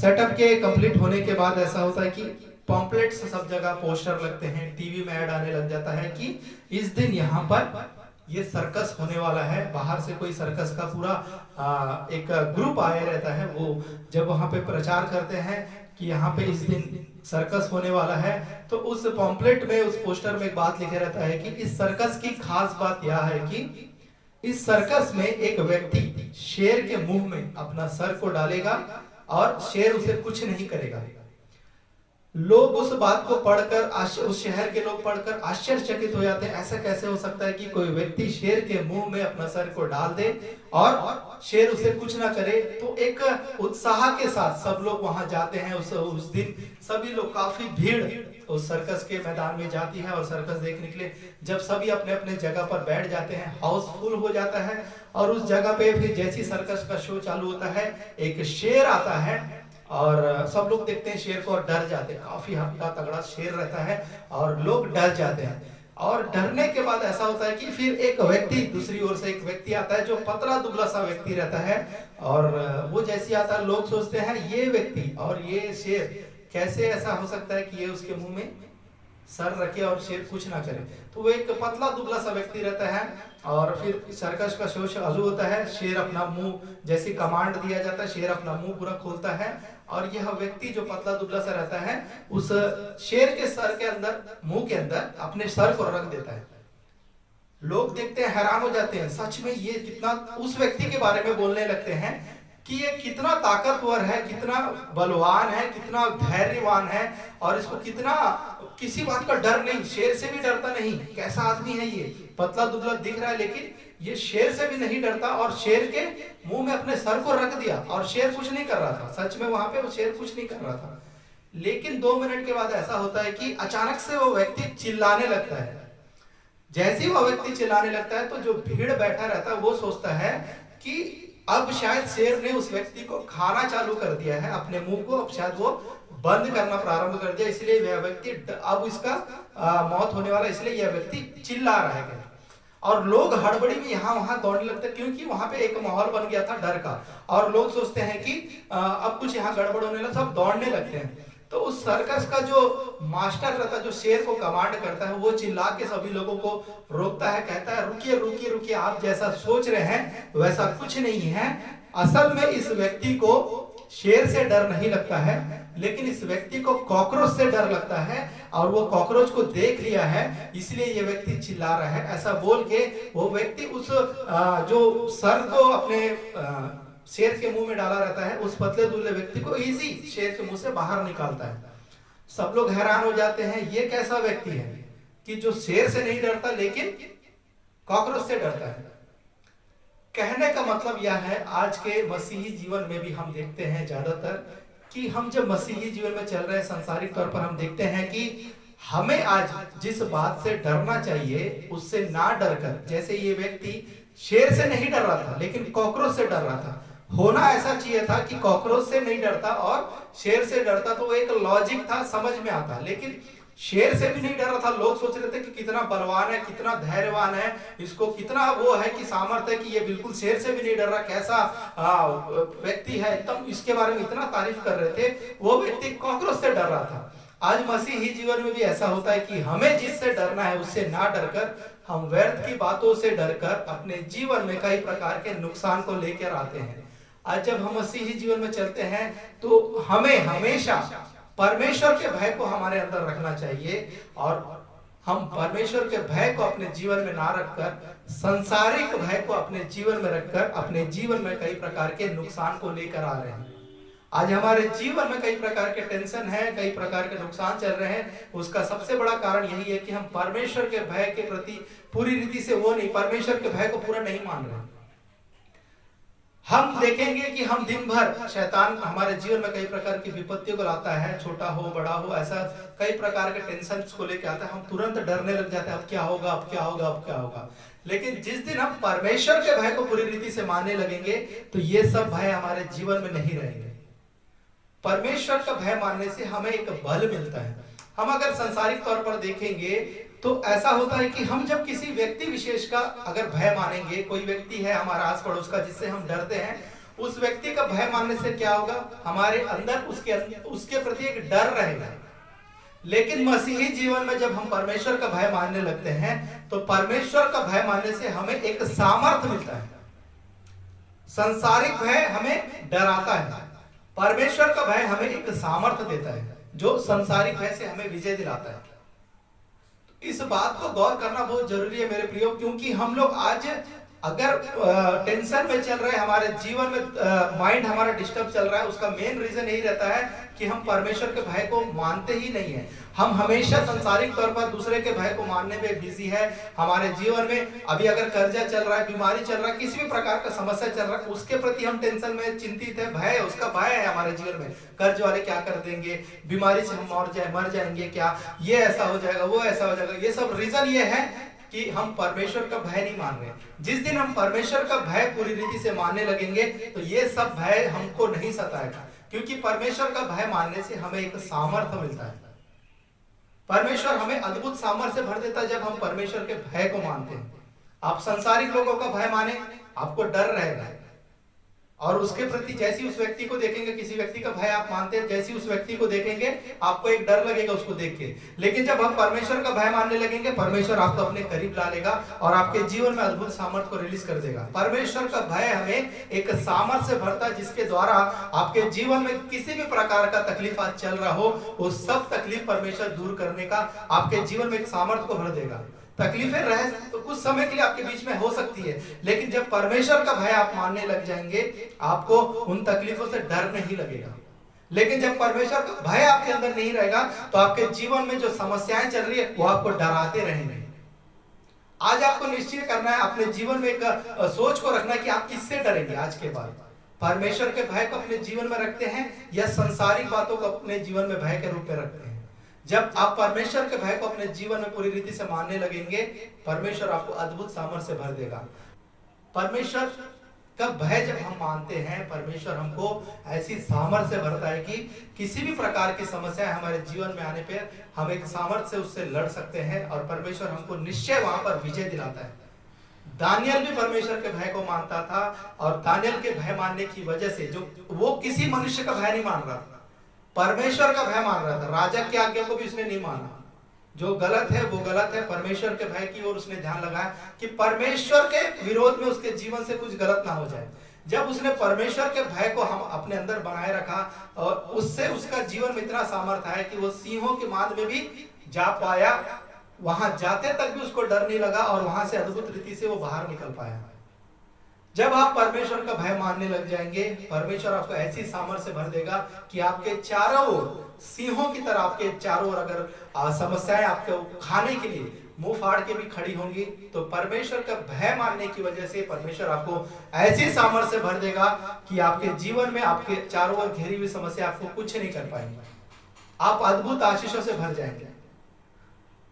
सेटअप के कंप्लीट होने के बाद ऐसा होता है कि पॉम्पलेट्स सब जगह पोस्टर लगते हैं, टीवी में ऐड आने लग जाता है कि इस दिन यहाँ पर ये सर्कस होने वाला है। बाहर से कोई सर्कस का पूरा एक ग्रुप आया रहता है, वो जब वहाँ पे प्रचार करते हैं कि यहाँ पे इस दिन सर्कस होने वाला है, तो उस पॉम्पलेट में, उस पोस्टर में एक बात लिखे रहता है कि इस सर्कस की खास बात यह है कि इस सर्कस में एक व्यक्ति शेर के मुंह में अपना सर को डालेगा और शेर उसे कुछ नहीं करेगा। लोग उस बात को पढ़कर, उस शहर के लोग पढ़कर आश्चर्यचकित हो जाते हैं, ऐसा कैसे हो सकता है कि कोई व्यक्ति शेर के मुंह में अपना सर को डाल दे और शेर उसे कुछ ना करे। तो एक उत्साह के साथ सब लोग वहां जाते हैं। उस दिन सभी लोग, काफी भीड़ उस सर्कस के मैदान में जाती है और सर्कस देखने के लिए जब सभी अपने अपने जगह पर बैठ जाते हैं, हाउसफुल हो जाता है। और उस जगह पे फिर जैसी सर्कस का शो चालू होता है, एक शेर आता है और सब लोग देखते हैं शेर को और डर जाते हैं। काफी हल्का तगड़ा शेर रहता है और लोग डर जाते हैं। और डरने के बाद ऐसा होता है कि फिर एक व्यक्ति, दूसरी ओर से एक व्यक्ति आता है जो पतला दुबला सा व्यक्ति रहता है, और वो जैसे आता है लोग सोचते हैं ये व्यक्ति और ये शेर, कैसे ऐसा हो सकता है कि ये उसके मुंह में सर रखे और शेर कुछ ना करे। तो वो एक पतला दुबला सा व्यक्ति रहता है और फिर सर्कस का शो चालू होता है। शेर अपना मुंह, जैसे कमांड दिया जाता है, शेर अपना मुंह पूरा खोलता है और यह व्यक्ति जो पतला दुबला सा रहता है उस शेर के सर के अंदर, मुंह के अंदर अपने सर को रख देता है। लोग देखते हैं, हैरान हो जाते हैं, सच में ये कितना, उस व्यक्ति के बारे में बोलने लगते हैं कि ये कितना ताकतवर है, कितना बलवान है, कितना धैर्यवान है, और इसको कितना किसी बात का डर नहीं, शेर से भी डरता नहीं। कैसा आदमी है ये, पतला दुबला दिख रहा है लेकिन ये शेर से भी नहीं डरता, और शेर के मुंह में अपने सर को रख दिया और शेर कुछ नहीं कर रहा था। सच में वहां पे वो शेर कुछ नहीं कर रहा था। लेकिन 2 मिनट के बाद ऐसा होता है कि अचानक से वो व्यक्ति चिल्लाने लगता है। जैसे ही वो व्यक्ति चिल्लाने लगता है तो जो भीड़ बैठा रहता है वो सोचता है कि अब शायद शेर ने उस व्यक्ति को खाना चालू कर दिया है, अपने मुंह को अब शायद वो बंद करना प्रारंभ कर दिया, इसलिए यह व्यक्ति, अब इसका मौत होने वाला, इसलिए यह व्यक्ति चिल्ला रहा है। और लोग हड़बड़ी में यहाँ वहां दौड़ने लगते हैं, क्योंकि वहां पे एक माहौल बन गया था डर का, और लोग सोचते हैं कि अब कुछ यहाँ गड़बड़ होने लगा, सब दौड़ने लगते हैं। तो उस सर्कस का जो मास्टर रहता है, जो शेर को कमांड करता है, वो चिल्ला के सभी लोगों को रोकता है, कहता है रुकिए रुकिए रुकिए, आप जैसा सोच रहे हैं वैसा कुछ नहीं है। असल में इस व्यक्ति को शेर से डर नहीं लगता है, लेकिन इस व्यक्ति को कॉकरोच से डर लगता है, और वो कॉकरोच को देख लिया है इसलिए ये व्यक्ति चिल्ला रहा है। ऐसा बोल के वो व्यक्ति उस जो सर को अपने शेर के मुंह में डाला रहता है, उस पतले दुबले व्यक्ति को इजी शेर के मुंह से बाहर निकालता है। सब लोग हैरान हो जाते हैं, ये कैसा व्यक्ति है कि जो शेर से नहीं डरता लेकिन कॉकरोच से डरता है। कहने का मतलब यह है, आज के मसीही जीवन में भी हम देखते हैं ज्यादातर कि हम जब मसीही जीवन में चल रहे हैं, सांसारिक तौर पर हम देखते हैं कि हमें आज जिस बात से डरना चाहिए उससे ना डरकर, जैसे ये व्यक्ति शेर से नहीं डर रहा था लेकिन कॉकरोच से डर रहा था। होना ऐसा चाहिए था कि कॉकरोच से नहीं डरता और शेर से डरता, तो वो एक लॉजिक था, समझ में आता। लेकिन शेर से भी नहीं डर रहा था। लोग सोच रहे थे कि कितना बलवान है, कितना धैर्यवान है, इसको कितना वो है कि सामर्थ्य है कि ये बिल्कुल शेर से भी नहीं डर रहा, कैसा व्यक्ति है, एकदम इसके बारे में इतना तारीफ कर रहे थे। वो व्यक्ति कॉकरोच से डर रहा था। आज मसीही जीवन में भी ऐसा होता है कि हमें जिससे डरना है उससे ना डरकर, हम व्यर्थ की बातों से डरकर अपने जीवन में कई प्रकार के नुकसान को लेकर आते हैं। आज जब हम मसीही जीवन में चलते हैं तो हमें हमेशा परमेश्वर के भय को हमारे अंदर रखना चाहिए, और हम परमेश्वर के भय को अपने जीवन में ना रखकर संसारिक भय को अपने जीवन में रखकर अपने जीवन में कई प्रकार के नुकसान को लेकर आ रहे हैं। आज हमारे जीवन में कई प्रकार के टेंशन है, कई प्रकार के नुकसान चल रहे हैं। उसका सबसे बड़ा कारण यही है कि हम परमेश्वर के भय के प्रति पूरी रीति से वो नहीं, परमेश्वर के भय को पूरा नहीं मान रहे। हम देखेंगे कि हम दिन भर, शैतान हमारे जीवन में कई प्रकार की विपत्तियों को लाता है, छोटा हो बड़ा हो, ऐसा कई प्रकार के टेंशन को लेकर आता है। हम तुरंत डरने लग जाते हैं, अब क्या होगा, अब क्या होगा, अब क्या होगा। लेकिन जिस दिन हम परमेश्वर के भय को पूरी रीति से मानने लगेंगे तो ये सब भय हमारे जीवन में नहीं रहेंगे। परमेश्वर का भय मानने से हमें एक बल मिलता है, हम अगर सांसारिक तौर पर देखेंगे तो ऐसा होता है कि हम जब किसी व्यक्ति विशेष का अगर भय मानेंगे, कोई व्यक्ति है हमारा आस पड़ोस का जिससे हम डरते हैं, उस व्यक्ति का भय मानने से क्या होगा, हमारे अंदर उसके प्रति एक डर रहेगा। लेकिन मसीही जीवन में जब हम परमेश्वर का भय मानने लगते हैं तो परमेश्वर का भय मानने से हमें एक सामर्थ्य मिलता है। सांसारिक भय हमें डराता है, परमेश्वर का भय हमें एक सामर्थ्य देता है जो सांसारिक भय से हमें विजय दिलाता है। इस बात को गौर करना बहुत जरूरी है मेरे प्रियो, क्योंकि हम लोग आज अगर टेंशन में चल रहे हैं, हमारे जीवन में माइंड हमारा डिस्टर्ब चल रहा है, उसका मेन रीजन यही रहता है कि हम परमेश्वर के भय को मानते ही नहीं है। हम हमेशा सांसारिक तौर पर दूसरे के भय को मानने में बिजी है। हमारे जीवन में अभी अगर कर्जा चल रहा है, बीमारी चल रहा है, किसी भी प्रकार का समस्या चल रहा है, उसके प्रति हम टेंशन में चिंतित है, भय, उसका भय है हमारे जीवन में। कर्ज वाले क्या कर देंगे, बीमारी से हम मर जाएंगे क्या, ये ऐसा हो जाएगा, वो ऐसा हो जाएगा। ये सब रीजन ये है कि हम परमेश्वर का भय नहीं मान रहे। जिस दिन हम परमेश्वर का भय पूरी रीति से मानने लगेंगे तो ये सब भय हमको नहीं सताएगा, क्योंकि परमेश्वर का भय मानने से हमें एक सामर्थ्य मिलता है। परमेश्वर हमें अद्भुत सामर्थ्य भर देता है जब हम परमेश्वर के भय को मानते हैं। आप संसारिक लोगों का भय माने, आपको डर रहेगा, और उसके प्रति जैसी उस व्यक्ति को देखेंगे, किसी व्यक्ति का भय आप मानते हैं, जैसी उस व्यक्ति को देखेंगे आपको एक डर लगेगा उसको देख के। लेकिन जब हम परमेश्वर का भय मानने लगेंगे, परमेश्वर आपको अपने करीब ला लेगा और आपके जीवन में अद्भुत सामर्थ्य को रिलीज कर देगा। परमेश्वर का भय हमें एक सामर्थ्य से भरता है जिसके द्वारा आपके जीवन में किसी भी प्रकार का तकलीफ आज चल रहा हो, वो सब तकलीफ परमेश्वर दूर करने का आपके जीवन में एक सामर्थ्य को भर देगा। तकलीफें रह तो कुछ समय के लिए आपके बीच में हो सकती है, लेकिन जब परमेश्वर का भय आप मानने लग जाएंगे, आपको उन तकलीफों से डर नहीं लगेगा। लेकिन जब परमेश्वर का भय आपके अंदर नहीं रहेगा तो आपके जीवन में जो समस्याएं चल रही है वो आपको डराते रहेंगे। आज आपको निश्चय करना है, अपने जीवन में एक सोच को रखना है कि आप किससे डरेंगे आज के बाद। परमेश्वर के भय को अपने जीवन में रखते हैं या संसारिक बातों को अपने जीवन में भय के रूप में रखते हैं। जब आप परमेश्वर के भय को अपने जीवन में पूरी रीति से मानने लगेंगे, परमेश्वर आपको अद्भुत सामर्थ्य से भर देगा। परमेश्वर का भय जब हम मानते हैं, परमेश्वर हमको ऐसी सामर्थ्य से भरता है कि किसी भी प्रकार की समस्या हमारे जीवन में आने पर हम एक सामर्थ्य से उससे लड़ सकते हैं और परमेश्वर हमको निश्चय वहां पर विजय दिलाता है। दानियल भी परमेश्वर के भय को मानता था, और दानियल के भय मानने की वजह से जो वो किसी मनुष्य का भय नहीं मान रहा था, परमेश्वर का भय मान रहा था। राजा की आज्ञा को भी उसने नहीं माना, जो गलत है वो गलत है। परमेश्वर के भय की ओर उसने ध्यान लगाया कि परमेश्वर के विरोध में उसके जीवन से कुछ गलत ना हो जाए। जब उसने परमेश्वर के भय को हम अपने अंदर बनाए रखा, और उससे उसका जीवन में इतना सामर्थ्य है कि वो सिंहों के मांद में भी जा पाया, वहां जाते तक भी उसको डर नहीं लगा और वहां से अद्भुत रीति से वो बाहर निकल पाया। जब आप परमेश्वर का भय मानने लग जाएंगे, परमेश्वर आपको ऐसी सामर्थ्य से भर देगा कि आपके चारों ओर सिंहों की तरह आपके चारों ओर अगर समस्याएं आपके खाने के लिए मुंह फाड़ के भी खड़ी होंगी, तो परमेश्वर का भय मानने की वजह से परमेश्वर आपको ऐसी सामर्थ्य से भर देगा कि आपके जीवन में आपके चारों ओर घेरी हुई समस्या आपको कुछ नहीं कर पाएंगे। आप अद्भुत आशीषों से भर जाएंगे।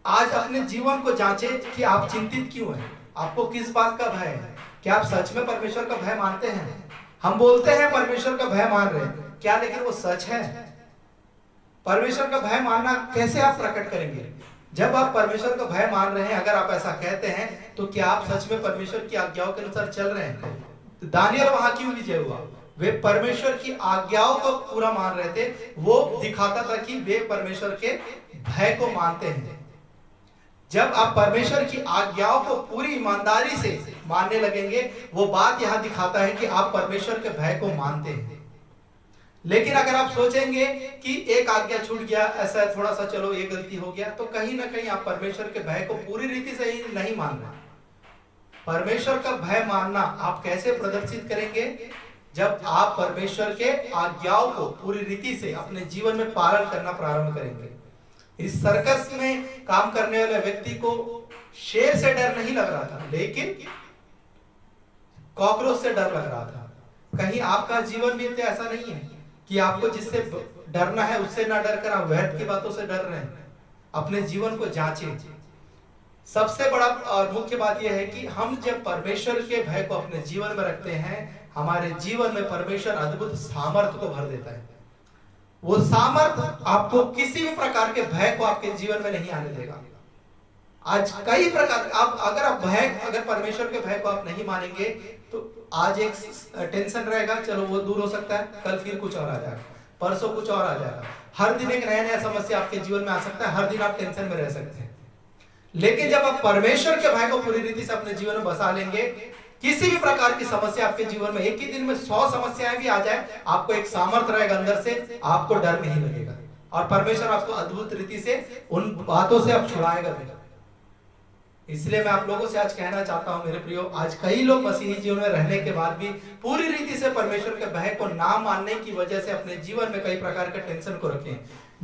आज अपने जीवन को जांचें कि आप चिंतित क्यों हैं, आपको किस बात का भय है। क्या आप सच में परमेश्वर का भय मानते हैं? हम बोलते हैं परमेश्वर का भय मान रहे हैं क्या, लेकिन वो सच है? परमेश्वर का भय मानना कैसे आप प्रकट करेंगे? जब आप परमेश्वर का भय मान रहे हैं, अगर आप ऐसा कहते हैं, तो क्या आप सच में परमेश्वर की आज्ञाओं के अनुसार चल रहे हैं? तो दानियल वहां क्यों विजय हुआ? वे परमेश्वर की आज्ञाओं को पूरा मान रहे थे। वो दिखाता था कि वे परमेश्वर के भय को मानते हैं। जब आप परमेश्वर की आज्ञाओं को पूरी ईमानदारी से मानने लगेंगे, वो बात यहां दिखाता है कि आप परमेश्वर के भय को मानते हैं। लेकिन अगर आप सोचेंगे कि एक आज्ञा छूट गया, ऐसा थोड़ा सा चलो ये गलती हो गया, तो कहीं ना कहीं आप परमेश्वर के भय को पूरी रीति से ही नहीं मान रहे। परमेश्वर का भय मानना आप कैसे प्रदर्शित करेंगे? जब आप परमेश्वर के आज्ञाओं को पूरी रीति से अपने जीवन में पालन करना प्रारंभ करेंगे। इस सर्कस में काम करने वाले व्यक्ति को शेर से डर नहीं लग रहा था, लेकिन कॉकरोच से डर लग रहा था। कहीं आपका जीवन भी ऐसा नहीं है कि आपको जिससे डरना है उससे ना डर कर आप व्यर्थ की बातों से डर रहे हैं? अपने जीवन को जांचें। सबसे बड़ा और मुख्य बात यह है कि हम जब परमेश्वर के भय को अपने जीवन में रखते हैं, हमारे जीवन में परमेश्वर अद्भुत सामर्थ्य को भर देता है। वो सामर्थ आपको किसी भी प्रकार के भय को आपके जीवन में नहीं आने देगा। आज कई प्रकार आप अगर परमेश्वर के भय को आप नहीं मानेंगे तो आज एक टेंशन रहेगा, चलो वो दूर हो सकता है, कल फिर कुछ और आ जाएगा, परसों कुछ और आ जाएगा। हर दिन एक नया नया समस्या आपके जीवन में आ सकता है, हर दिन आप टेंशन में रह सकते हैं। लेकिन जब आप परमेश्वर के भय को पूरी रीति से अपने जीवन में बसा लेंगे, किसी भी प्रकार की समस्या आपके जीवन में, एक ही दिन में 100 समस्याएं भी आ जाए, आपको एक सामर्थ रहेगा अंदर से, आपको डर नहीं लगेगा और परमेश्वर आपको अद्भुत रीति से उन बातों से आप छुड़ाएगा भी। इसलिए मैं आप लोगों से आज कहना चाहता हूं मेरे प्रियो, आज कई लोग मसीही जीवन में रहने के बाद भी पूरी रीति से परमेश्वर के भय को ना मानने की वजह से अपने जीवन में कई प्रकार के टेंशन को रखें।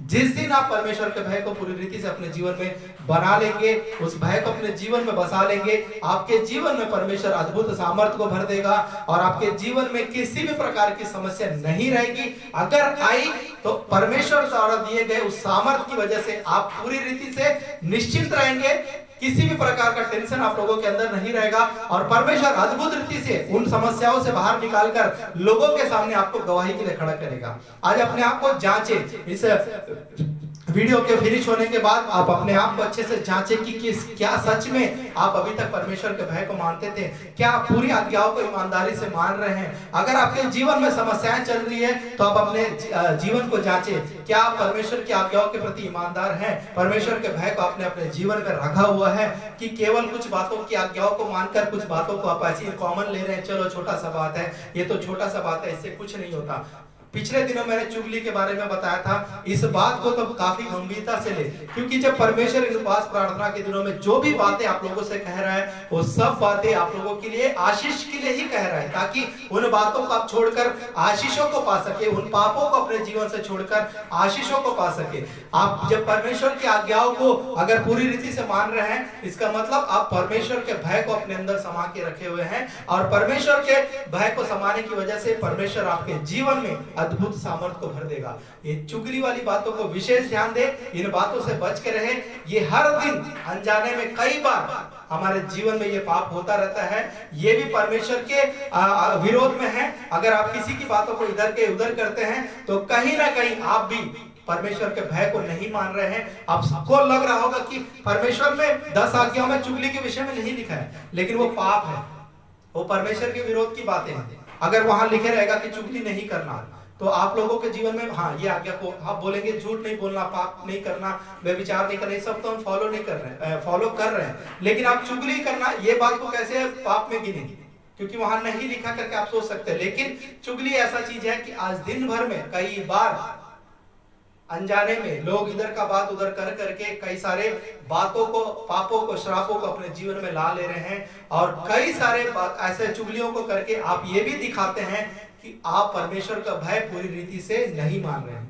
जिस दिन आप परमेश्वर के भय को पूरी रीति से अपने जीवन में बना लेंगे, उस भय को अपने जीवन में बसा लेंगे, आपके जीवन में परमेश्वर अद्भुत सामर्थ्य को भर देगा और आपके जीवन में किसी भी प्रकार की समस्या नहीं रहेगी। अगर आई तो परमेश्वर द्वारा दिए गए उस सामर्थ्य की वजह से आप पूरी रीति से निश्चिंत रहेंगे, किसी भी प्रकार का टेंशन आप लोगों के अंदर नहीं रहेगा और परमेश्वर अद्भुत रीति से उन समस्याओं से बाहर निकालकर लोगों के सामने आपको गवाही के लिए खड़ा करेगा। आज अपने आप को जांचें। इस वीडियो के फिनिश होने के बाद आप अपने आप को अच्छे से जांचें कि क्या सच में आप अभी तक परमेश्वर के भय को मानते थे, क्या आप पूरी आज्ञाओं को ईमानदारी से मान रहे हैं। अगर आपके जीवन में समस्याएं चल रही है तो आप अपने जीवन को जांचें, क्या आप परमेश्वर की आज्ञाओं के प्रति ईमानदार हैं, परमेश्वर के भय को आपने अपने जीवन में रखा हुआ है कि केवल कुछ बातों की आज्ञाओं को मानकर कुछ बातों को आप ऐसी कॉमन ले रहे हैं, चलो छोटा सा बात है, ये तो छोटा सा बात है, इससे कुछ नहीं होता। पिछले दिनों मैंने चुगली के बारे में बताया था, इस बात को तो काफी गंभीरता से ले, क्योंकि जब परमेश्वर इन उपवास प्रार्थना के दिनों में जो भी बातें आप लोगों से कह रहा है वो सब बातें आप लोगों के लिए आशीष के लिए ही कह रहा है, ताकि उन बातों को आप छोड़कर आशीषों को पा सके, उन पापों को अपने जीवन से छोड़कर आशीषों को पा सके। आप जब परमेश्वर की आज्ञाओं को अगर पूरी रीति से मान रहे हैं, इसका मतलब आप परमेश्वर के भय को अपने अंदर समा के रखे हुए हैं और परमेश्वर के भय को समाने की वजह से परमेश्वर आपके जीवन में अद्भुत सामर्थ को भर देगा। ये चुगली वाली बातों को विशेष ध्यान दे, इन बातों से बच के रहे। ये हर दिन अनजाने में कई बार हमारे जीवन में ये पाप होता रहता है, ये भी परमेश्वर के विरोध में है। अगर आप किसी की बातों को इधर के उधर करते हैं तो कहीं ना कहीं आप भी परमेश्वर के भय को नहीं मान रहे हैं। आपको लग रहा होगा कि परमेश्वर में 10 आज्ञाओं में चुगली के विषय में नहीं लिखा है, लेकिन वो पाप है, वो परमेश्वर के विरोध की बातें हैं। अगर वहां लिखे रहेगा कि चुगली नहीं करना, तो आप लोगों के जीवन में हाँ ये आज्ञा को आप बोलेंगे, झूठ नहीं बोलना, पाप नहीं करना, व्यभिचार नहीं करना, ये सब तो हम फॉलो नहीं कर रहे हैं, फॉलो कर रहे हैं, लेकिन आप चुगली करना ये बात को कैसे पाप में गिनेंगे, क्योंकि वहां नहीं लिखा करके आप सोच सकते हैं। लेकिन चुगली ऐसा चीज है कि आज दिन भर में कई बार अनजाने में लोग इधर का बात उधर कर करके कई सारे बातों को, पापों को, श्रापों को अपने जीवन में ला ले रहे हैं और कई सारे ऐसे चुगलियों को करके आप ये भी दिखाते हैं कि आप परमेश्वर का भय पूरी रीति से नहीं मान रहे हैं।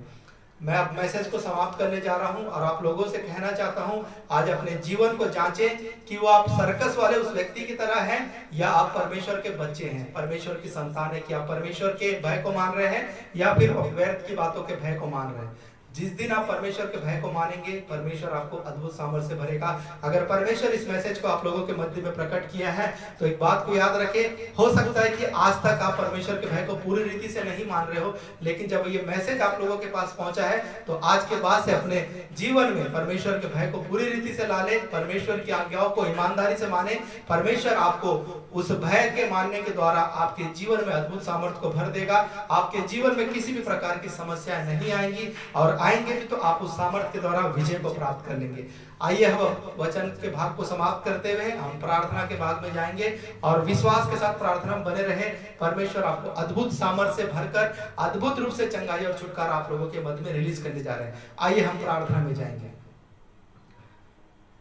मैं अब मैसेज को समाप्त करने जा रहा हूं और आप लोगों से कहना चाहता हूं, आज अपने जीवन को जांचें कि वो आप सर्कस वाले उस व्यक्ति की तरह हैं या आप परमेश्वर के बच्चे हैं, परमेश्वर की संतान है, कि आप परमेश्वर के भय को मान रहे हैं या फिर व्यर्थ की बातों के भय को मान रहे हैं। जिस दिन आप परमेश्वर के भय को मानेंगे, परमेश्वर आपको अद्भुत सामर्थ्य से भरेगा। अगर परमेश्वर इस मैसेज को आप लोगों के मध्य में प्रकट किया है तो एक बात को याद रखें, हो सकता है कि आज तक आप परमेश्वर के भय को पूरी रीति से नहीं मान रहे हो, लेकिन जब ये मैसेज आप लोगों के पास पहुंचा है तो आज के बाद से अपने जीवन में परमेश्वर के भय को पूरी रीति से ला ले, परमेश्वर की आज्ञाओं को ईमानदारी से माने। परमेश्वर आपको उस भय के मानने के द्वारा आपके जीवन में अद्भुत सामर्थ्य को भर देगा। आपके जीवन में किसी भी प्रकार की समस्याएं नहीं आएंगी और आएंगे भी तो आप उस सामर्थ्य के द्वारा विजय को प्राप्त कर लेंगे। आइए हम वचन के भाग को समाप्त करते हुए हम प्रार्थना के भाग में जाएंगे और विश्वास के साथ प्रार्थना में बने रहे। परमेश्वर आपको अद्भुत सामर्थ्य से भरकर अद्भुत रूप से चंगाई और छुटकारा आप लोगों के मध्य में रिलीज करने जा रहे हैं। आइए हम प्रार्थना में जाएंगे।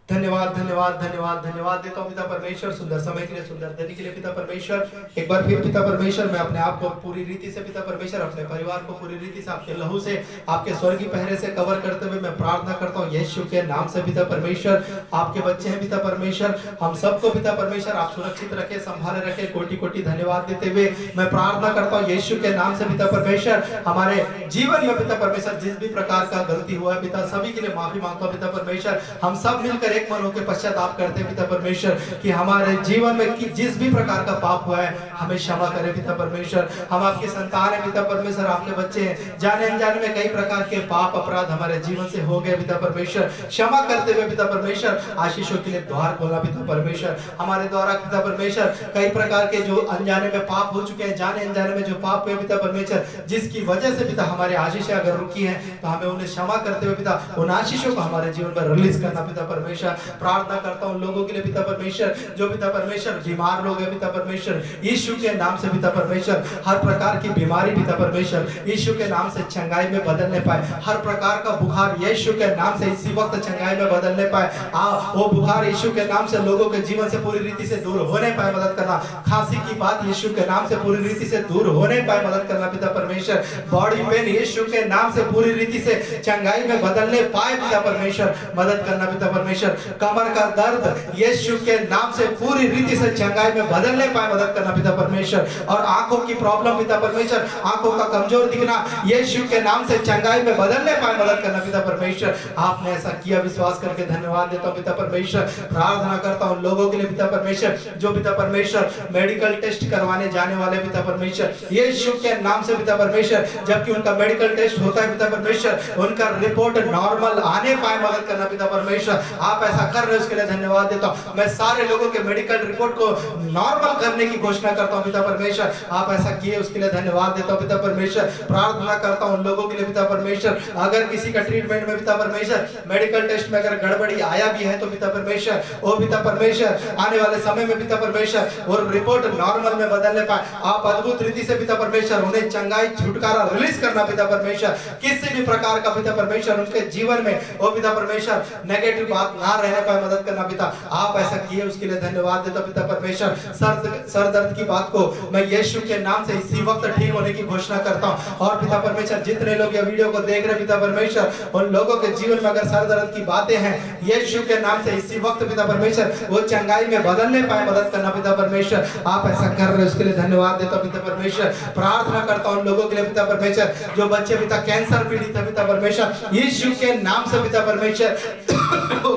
धन्यवाद धन्यवाद धन्यवाद धन्यवाद देता हूँ पिता परमेश्वर, सुंदर समय के लिए, सुंदर दिन के लिए पिता परमेश्वर। एक बार फिर पिता परमेश्वर मैं अपने आप को पूरी रीति से पिता परमेश्वर, अपने परिवार को पूरी रीति से आपके लहू से, आपके स्वर्गीय पहरे से कवर करते हुए मैं प्रार्थना करता हूँ यीशु के नाम से पिता परमेश्वर। आपके बच्चे हैं पिता परमेश्वर, हम सबको पिता परमेश्वर आप सुरक्षित रखे, संभाले रखे। कोटि कोटि धन्यवाद देते हुए मैं प्रार्थना करता हूँ यीशु के नाम से पिता परमेश्वर, हमारे जीवन में पिता परमेश्वर जिस भी प्रकार का गलती हुआ है पिता, सभी के लिए माफी मांगता हूँ पिता परमेश्वर। हम सब मिलकर एक मन होकर पश्चाताप करते हैं पिता परमेश्वर कि हमारे जीवन में जिस भी प्रकार का पाप हुआ है हमें क्षमा करें पिता परमेश्वर। हम आपके संतान है पिता परमेश्वर, आपके बच्चे हैं, जाने अनजाने में कई प्रकार के पाप अपराध हमारे जीवन से हो गए पिता परमेश्वर। क्षमा करते हुए पिता परमेश्वर आशीषों के लिए द्वार खोला पिता परमेश्वर। हमारे द्वारा पिता परमेश्वर कई प्रकार के जो अनजाने में पाप हो चुके हैं, जाने अनजाने में जो पाप हुए पिता परमेश्वर, जिसकी वजह से पिता हमारे आशीषें अगर रुकी हैं तो हमें उन्हें क्षमा करते हुए पिता उन आशीषों को हमारे जीवन में रिलीज करना पिता परमेश्वर। प्रार्थना करता हूं लोगों के लिए पिता परमेश्वर, जो पिता परमेश्वर बीमार लोग हैं पिता परमेश्वर, यीशु के नाम से पिता परमेश्वर हर प्रकार की बीमारी पिता परमेश्वर यीशु के नाम से चंगाई में बदलने पाए। हर प्रकार का बुखार यीशु के नाम से इसी वक्त चंगाई में बदलने पाए। वो बुखार यीशु के नाम से लोगों के जीवन से पूरी रीति से दूर होने पाए, मदद करना। खांसी की बात यीशु के नाम से पूरी रीति से दूर होने पाए, मदद करना पिता परमेश्वर। बॉडी पेन यीशु के नाम से पूरी रीति से चंगाई में बदलने पाए पिता परमेश्वर, मदद करना पिता परमेश्वर। कमर का दर्द यीशु के नाम से पूरी रीति से चंगाई में बदलने पाए, मदद करना पिता परमेश्वर। और आंखों की प्रॉब्लम पिता परमेश्वर, आंखों का कमजोर दिखना यीशु के नाम से चंगाई में बदलने पाए, मदद करना पिता परमेश्वर। आपने ऐसा किया, विश्वास करके धन्यवाद देता हूं पिता परमेश्वर। प्रार्थना करता हूं लोगों के लिए पिता परमेश्वर, जो पिता परमेश्वर मेडिकल टेस्ट करवाने जाने वाले पिता परमेश्वर, यीशु के नाम से पिता परमेश्वर, जबकि उनका मेडिकल टेस्ट होता है पिता परमेश्वर, उनका रिपोर्ट नॉर्मल आने पाए, मदद करना पिता परमेश्वर। आप ऐसा कर रहे हो उसके लिए धन्यवाद देता हूं। मैं सारे लोगों के मेडिकल रिपोर्ट को नॉर्मल करने की घोषणा करता हूं पिता परमेश्वर। आप ऐसा किए उसके लिए धन्यवाद देता हूं पिता परमेश्वर। प्रार्थना करता हूं लोगों के लिए पिता परमेश्वर, अगर किसी का ट्रीटमेंट में पिता परमेश्वर मेडिकल टेस्ट में अगर गड़बड़ी आया भी है तो पिता परमेश्वर, वो पिता परमेश्वर आने वाले समय में पिता परमेश्वर वो रिपोर्ट नॉर्मल में बदलने पाए। आप अद्भुत रीति से पिता परमेश्वर उन्हें चंगाई छुटकारा रिलीज करना पिता परमेश्वर। किसी भी प्रकार का पिता परमेश्वर उनके जीवन में वो पिता परमेश्वर नेगेटिव बात ना रहने पाए, मदद करना पिता। आप ऐसा किए उसके लिए धन्यवाद देता पिता परमेश्वर। सर दर्द की बात को मैं यीशु के नाम से इसी वक्त ठीक होने की घोषणा करता हूं। और पिता परमेश्वर जितने लोग ये वीडियो को देख रहे पिता परमेश्वर, उन लोगों के जीवन में अगर सर दर्द की बातें हैं यीशु के नाम से इसी वक्त पिता परमेश्वर वो चंगाई में बदलने पाए, मदद करना पिता परमेश्वर। आप ऐसा कर रहे हो उसके लिए धन्यवाद देता हूं पिता परमेश्वर। प्रार्थना करता हूं लोगों के लिए पिता परमेश्वर, जो बच्चे पिता कैंसर पीड़ित है पिता परमेश्वर, यीशु के नाम से पिता परमेश्वर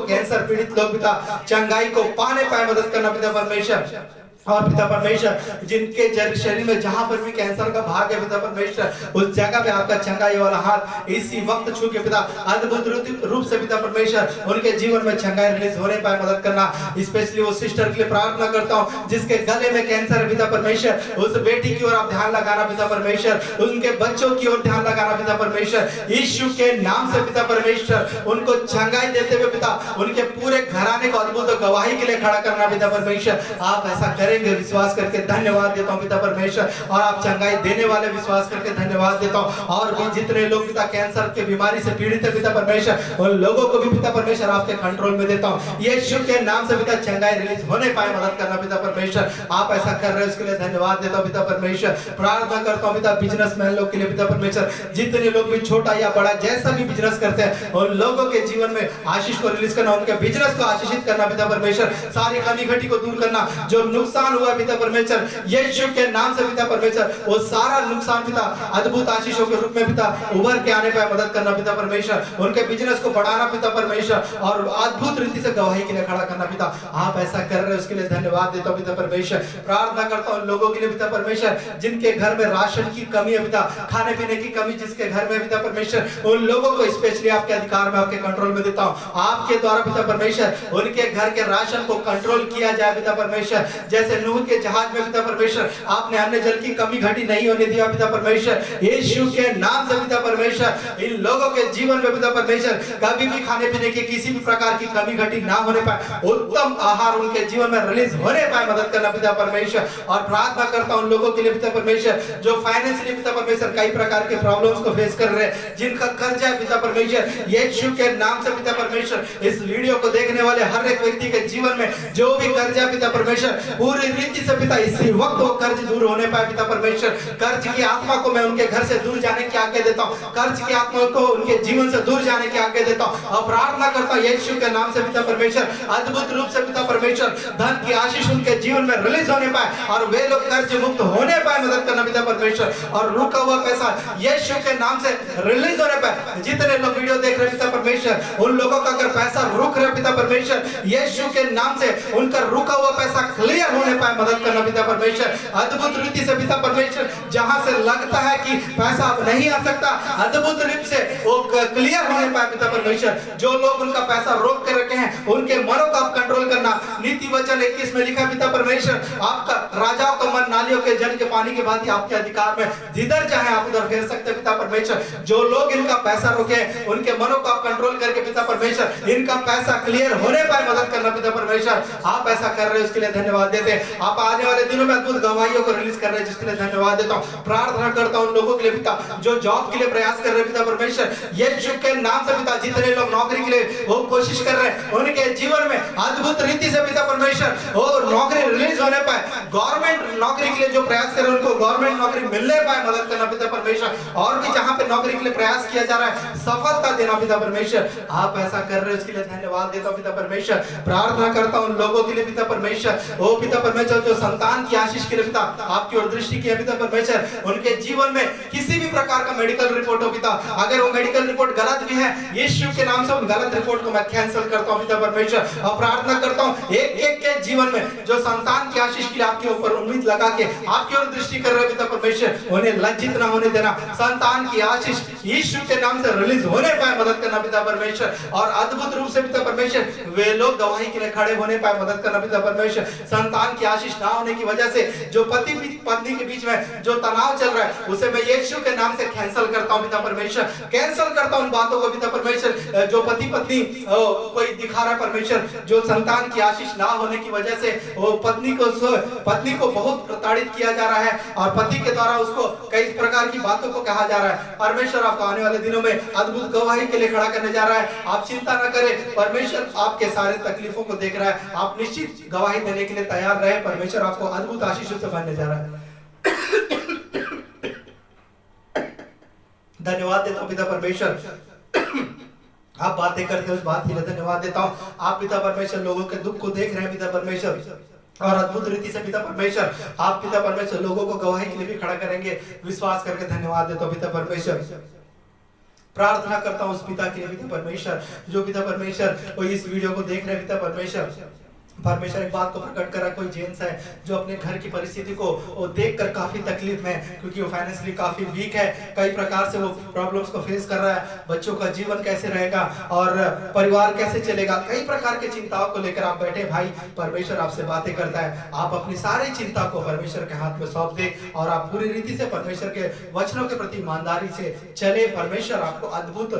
कैंसर पीड़ित लोग पिता चंगाई को पाने पाए, मदद करना पिता परमेश्वर। और पिता परमेश्वर जिनके शरीर में जहां पर भी कैंसर का भाग है पिता परमेश्वर, उस जगह पे आपका चंगाई वाला हाथ इसी वक्त छू के पिता अद्भुत रूप से पिता परमेश्वर उनके जीवन में चंगाई रिलीज होने पाए, मदद करना। स्पेशली वो सिस्टर के लिए प्रार्थना करता हूं जिसके गले में कैंसर है पिता परमेश्वर, उस बेटी की ओर आप ध्यान लगाना पिता परमेश्वर, उनके बच्चों की ओर ध्यान लगाना पिता परमेश्वर। यीशु के नाम से पिता परमेश्वर उनको चंगाई देते हुए पिता उनके पूरे घराने को अद्भुत गवाही के लिए खड़ा करना पिता परमेश्वर। आप ऐसा करें विश्वास करके धन्यवाद देता हूं पिता परमेश्वर। और आप चंगाई देने वाले विश्वास करके धन्यवाद देता हूं। और भी जितने लोग पिता कैंसर के बीमारी से पीड़ित है पिता परमेश्वर, उन लोगों को भी पिता परमेश्वर आपके कंट्रोल में देता हूं। यीशु के नाम से पिता चंगाई रिलीज होने पाए, मदद करना पिता परमेश्वर। आप ऐसा कर रहे हो उसके लिए धन्यवाद देता हूं पिता परमेश्वर। प्रार्थना करता हूं पिता बिजनेसमैन लोग के लिए पिता परमेश्वर, जितने लोग भी छोटा या बड़ा जैसा भी बिजनेस करते हैं उन लोगों के जीवन में आशीष को रिलीज करना, उनके बिजनेस को आशीषित करना पिता परमेश्वर। सारी कमी घटी को दूर करना, जो नुकसान हुआ पिता परमेश्वर यीशु के नाम से पिता परमेश्वर वो सारा नुकसान पिता अद्भुत आशीषों के रूप में पिता उभर के आने पाए, मदद करना पिता परमेश्वर। उनके बिजनेस को बढ़ाना पिता परमेश्वर और अद्भुत रीति से गवाही के लिए खड़ा करना पिता। आप ऐसा कर रहे हो उसके लिए धन्यवाद देता हूं पिता परमेश्वर। प्रार्थना करता हूं लोगों के लिए पिता परमेश्वर जिनके घर में राशन की कमी है पिता, खाने पीने की कमी जिसके घर में पिता परमेश्वर, उन लोगों को स्पेशली आपके अधिकार में आपके कंट्रोल में देता हूं। आपके द्वारा पिता परमेश्वर उनके घर के राशन को कंट्रोल किया जाए पिता परमेश्वर। जैसे नूह के जहाज में पिता परमेश्वर आपने अन्य जल की कमी घटी नहीं होने दिया पिता परमेश्वर। यीशु के नाम से पिता परमेश्वर इन लोगों के जीवन में पिता परमेश्वर कभी भी खाने पीने की किसी भी प्रकार की कमी घटी ना होने पाए, उत्तम आहार उनके जीवन में रिलीज होने पाए, मदद करना पिता परमेश्वर। और प्रार्थना करता हूं लोगों के लिए पिता परमेश्वर जो फाइनेंशियली पिता परमेश्वर कई प्रकार के प्रॉब्लम्स को फेस कर रहे हैं, जिनका कर्जा है पिता परमेश्वर, यीशु के नाम से पिता परमेश्वर इस वीडियो को देखने वाले हर एक व्यक्ति के जीवन में जो भी कर्जा पिता परमेश्वर पूरी पूरी रीति से पिता इसी वक्त वो कर्ज दूर होने पाए पिता परमेश्वर। कर्ज की आत्मा को मैं उनके घर से दूर जाने की आज्ञा देता हूँ, कर्ज की आत्मा को उनके जीवन से दूर जाने की आज्ञा देता हूँ और प्रार्थना करता हूँ यीशु के नाम से पिता परमेश्वर, अद्भुत रूप से पिता परमेश्वर धन की आशीष उनके जीवन में रिलीज होने पाए और वे लोग कर्ज मुक्त होने पाए। मदद करना पिता परमेश्वर, और रुका हुआ पैसा यीशु के नाम से रिलीज होने पाए। जितने लोग वीडियो देख रहे पिता परमेश्वर, उन लोगों का अगर पैसा रुक रहा पिता परमेश्वर, यीशु के नाम से उनका रुका हुआ पैसा क्लियर होने पाए। मदद करना पिता परमेश्वर, अद्भुत रीति से पिता परमेश्वर, जहां से लगता है कि पैसा अब नहीं आ सकता, अद्भुत रूप से वो क्लियर होने पाए पिता परमेश्वर। जो लोग उनका पैसा रोक कर रखे हैं उनके मनों को आप कंट्रोल करना। नीति वचन 21 में लिखा पिता परमेश्वर, आपका राजाओं का मन नालियों के जल के पानी के भांति आपके अधिकार में, जिधर चाहे आप उधर फेर सकते पिता परमेश्वर। जो लोग इनका पैसा रोके उनके मनों को आप कंट्रोल करके पिता परमेश्वर इनका पैसा क्लियर होने पाए। मदद करना पिता परमेश्वर, आप ऐसा कर रहे हो उसके लिए धन्यवाद देते हैं। आप आने वाले दिनों में अद्भुत गवाहियों को रिलीज कर रहे हैं जिसके लिए धन्यवाद देता हूँ। प्रार्थना करता हूँ उन लोगों के लिए पिता जो जॉब के लिए प्रयास कर रहे हैं पिता परमेश्वर, यीशु के नाम से पिता जितने लोग नौकरी के लिए वो कोशिश कर रहे हैं उनके जीवन में अद्भुत रीति से पिता परमेश्वर वो नौकरी रिलीज होने पाए। गवर्नमेंट नौकरी के लिए जो प्रयास कर रहे हैं उनको गवर्नमेंट नौकरी मिलने पाए। मदद करना पिता परमेश्वर, और भी जहां पे नौकरी के लिए प्रयास किया जा रहा है सफलता देना पिता परमेश्वर। आप ऐसा कर रहे हो उसके लिए धन्यवाद देता हूं पिता परमेश्वर। प्रार्थना करता हूं उन लोगों के लिए पिता परमेश्वर, ओ पिता परमेश्वर जो संतान की आशीष के लिए पिता आपकी ओर दृष्टि की है पिता परमेश्वर, उनके जीवन में किसी भी प्रकार का मेडिकल रिपोर्ट हो पिता, अगर वो मेडिकल रिपोर्ट गलत भी है यीशु के नाम से उन गलत रिपोर्ट को मैं कैंसिल करता हूं पिता परमेश्वर। और प्रार्थना करता हूं एक एक के जीवन में जो संतान की आशीष के लिए आपके ऊपर उम्मीद लगा के आपकी ओर दृष्टि कर रहे पिता परमेश्वर, उन्हें लज्जित ना होने देना। संतान की आशीष यीशु के नाम से रिलीज होने पाए। मदद करना पिता परमेश्वर, और अद्भुत रूप से पिता परमेश्वर वे लोग गवाही के लिए खड़े होने पाए। मदद करना पिता परमेश्वर, संतान की आशीष ना होने की वजह से जो पति पत्नी के बीच में जो तनाव चल रहा है उसे मैं यीशु के नाम से कैंसिल करता हूं पिता परमेश्वर। कैंसिल करता हूं उन बातों को पिता परमेश्वर जो पति पत्नी कोई दिखा रहा है परमेश्वर, जो संतान की आशीष ना होने की वजह से वो पत्नी को बहुत प्रताड़ित किया जा रहा है और पति के द्वारा उसको कई प्रकार की बातों को कहा जा रहा है। परमेश्वर आपको आने वाले दिनों में अद्भुत गवाही के लिए खड़ा करने जा रहा है। आप चिंता न करें, परमेश्वर आपके सारे तकलीफों को देख रहा है। आप निश्चित गवाही देने के लिए तैयार रहे। परमेश्वर आपको अद्भुत आशीषों से भरने जा रहा है। धन्यवाद देता हूं पिता परमेश्वर, आप बातें करते हो उस बात के लिए धन्यवाद देता हूं। आप पिता परमेश्वर लोगों के दुख को देख रहे हैं पिता परमेश्वर, और अद्भुत रीति से पिता परमेश्वर आप पिता परमेश्वर लोगों को गवाही के लिए भी खड़ा करेंगे। विश्वास करके धन्यवाद देता हूं पिता परमेश्वर। प्रार्थना करता हूं उस पिता के लिए पिता परमेश्वर जो पिता परमेश्वर वो इस वीडियो को देख रहे हैं पिता परमेश्वर। परमेश्वर एक बात को प्रकट करा, कोई जेंट्स है जो अपने घर की परिस्थिति को देखकर काफी तकलीफ में, क्योंकि वो फाइनेंशियली काफी वीक है, कई प्रकार से वो प्रॉब्लम्स को फेस कर रहा है। बच्चों का जीवन कैसे रहेगा और परिवार कैसे चलेगा, कई प्रकार की चिंताओं को लेकर आप बैठे भाई। परमेश्वर आपसे बातें करता है, आप अपनी सारी चिंता को परमेश्वर के हाथ में सौंप दे और आप पूरी रीति से परमेश्वर के वचनों के प्रति ईमानदारी से चले। परमेश्वर आपको अद्भुत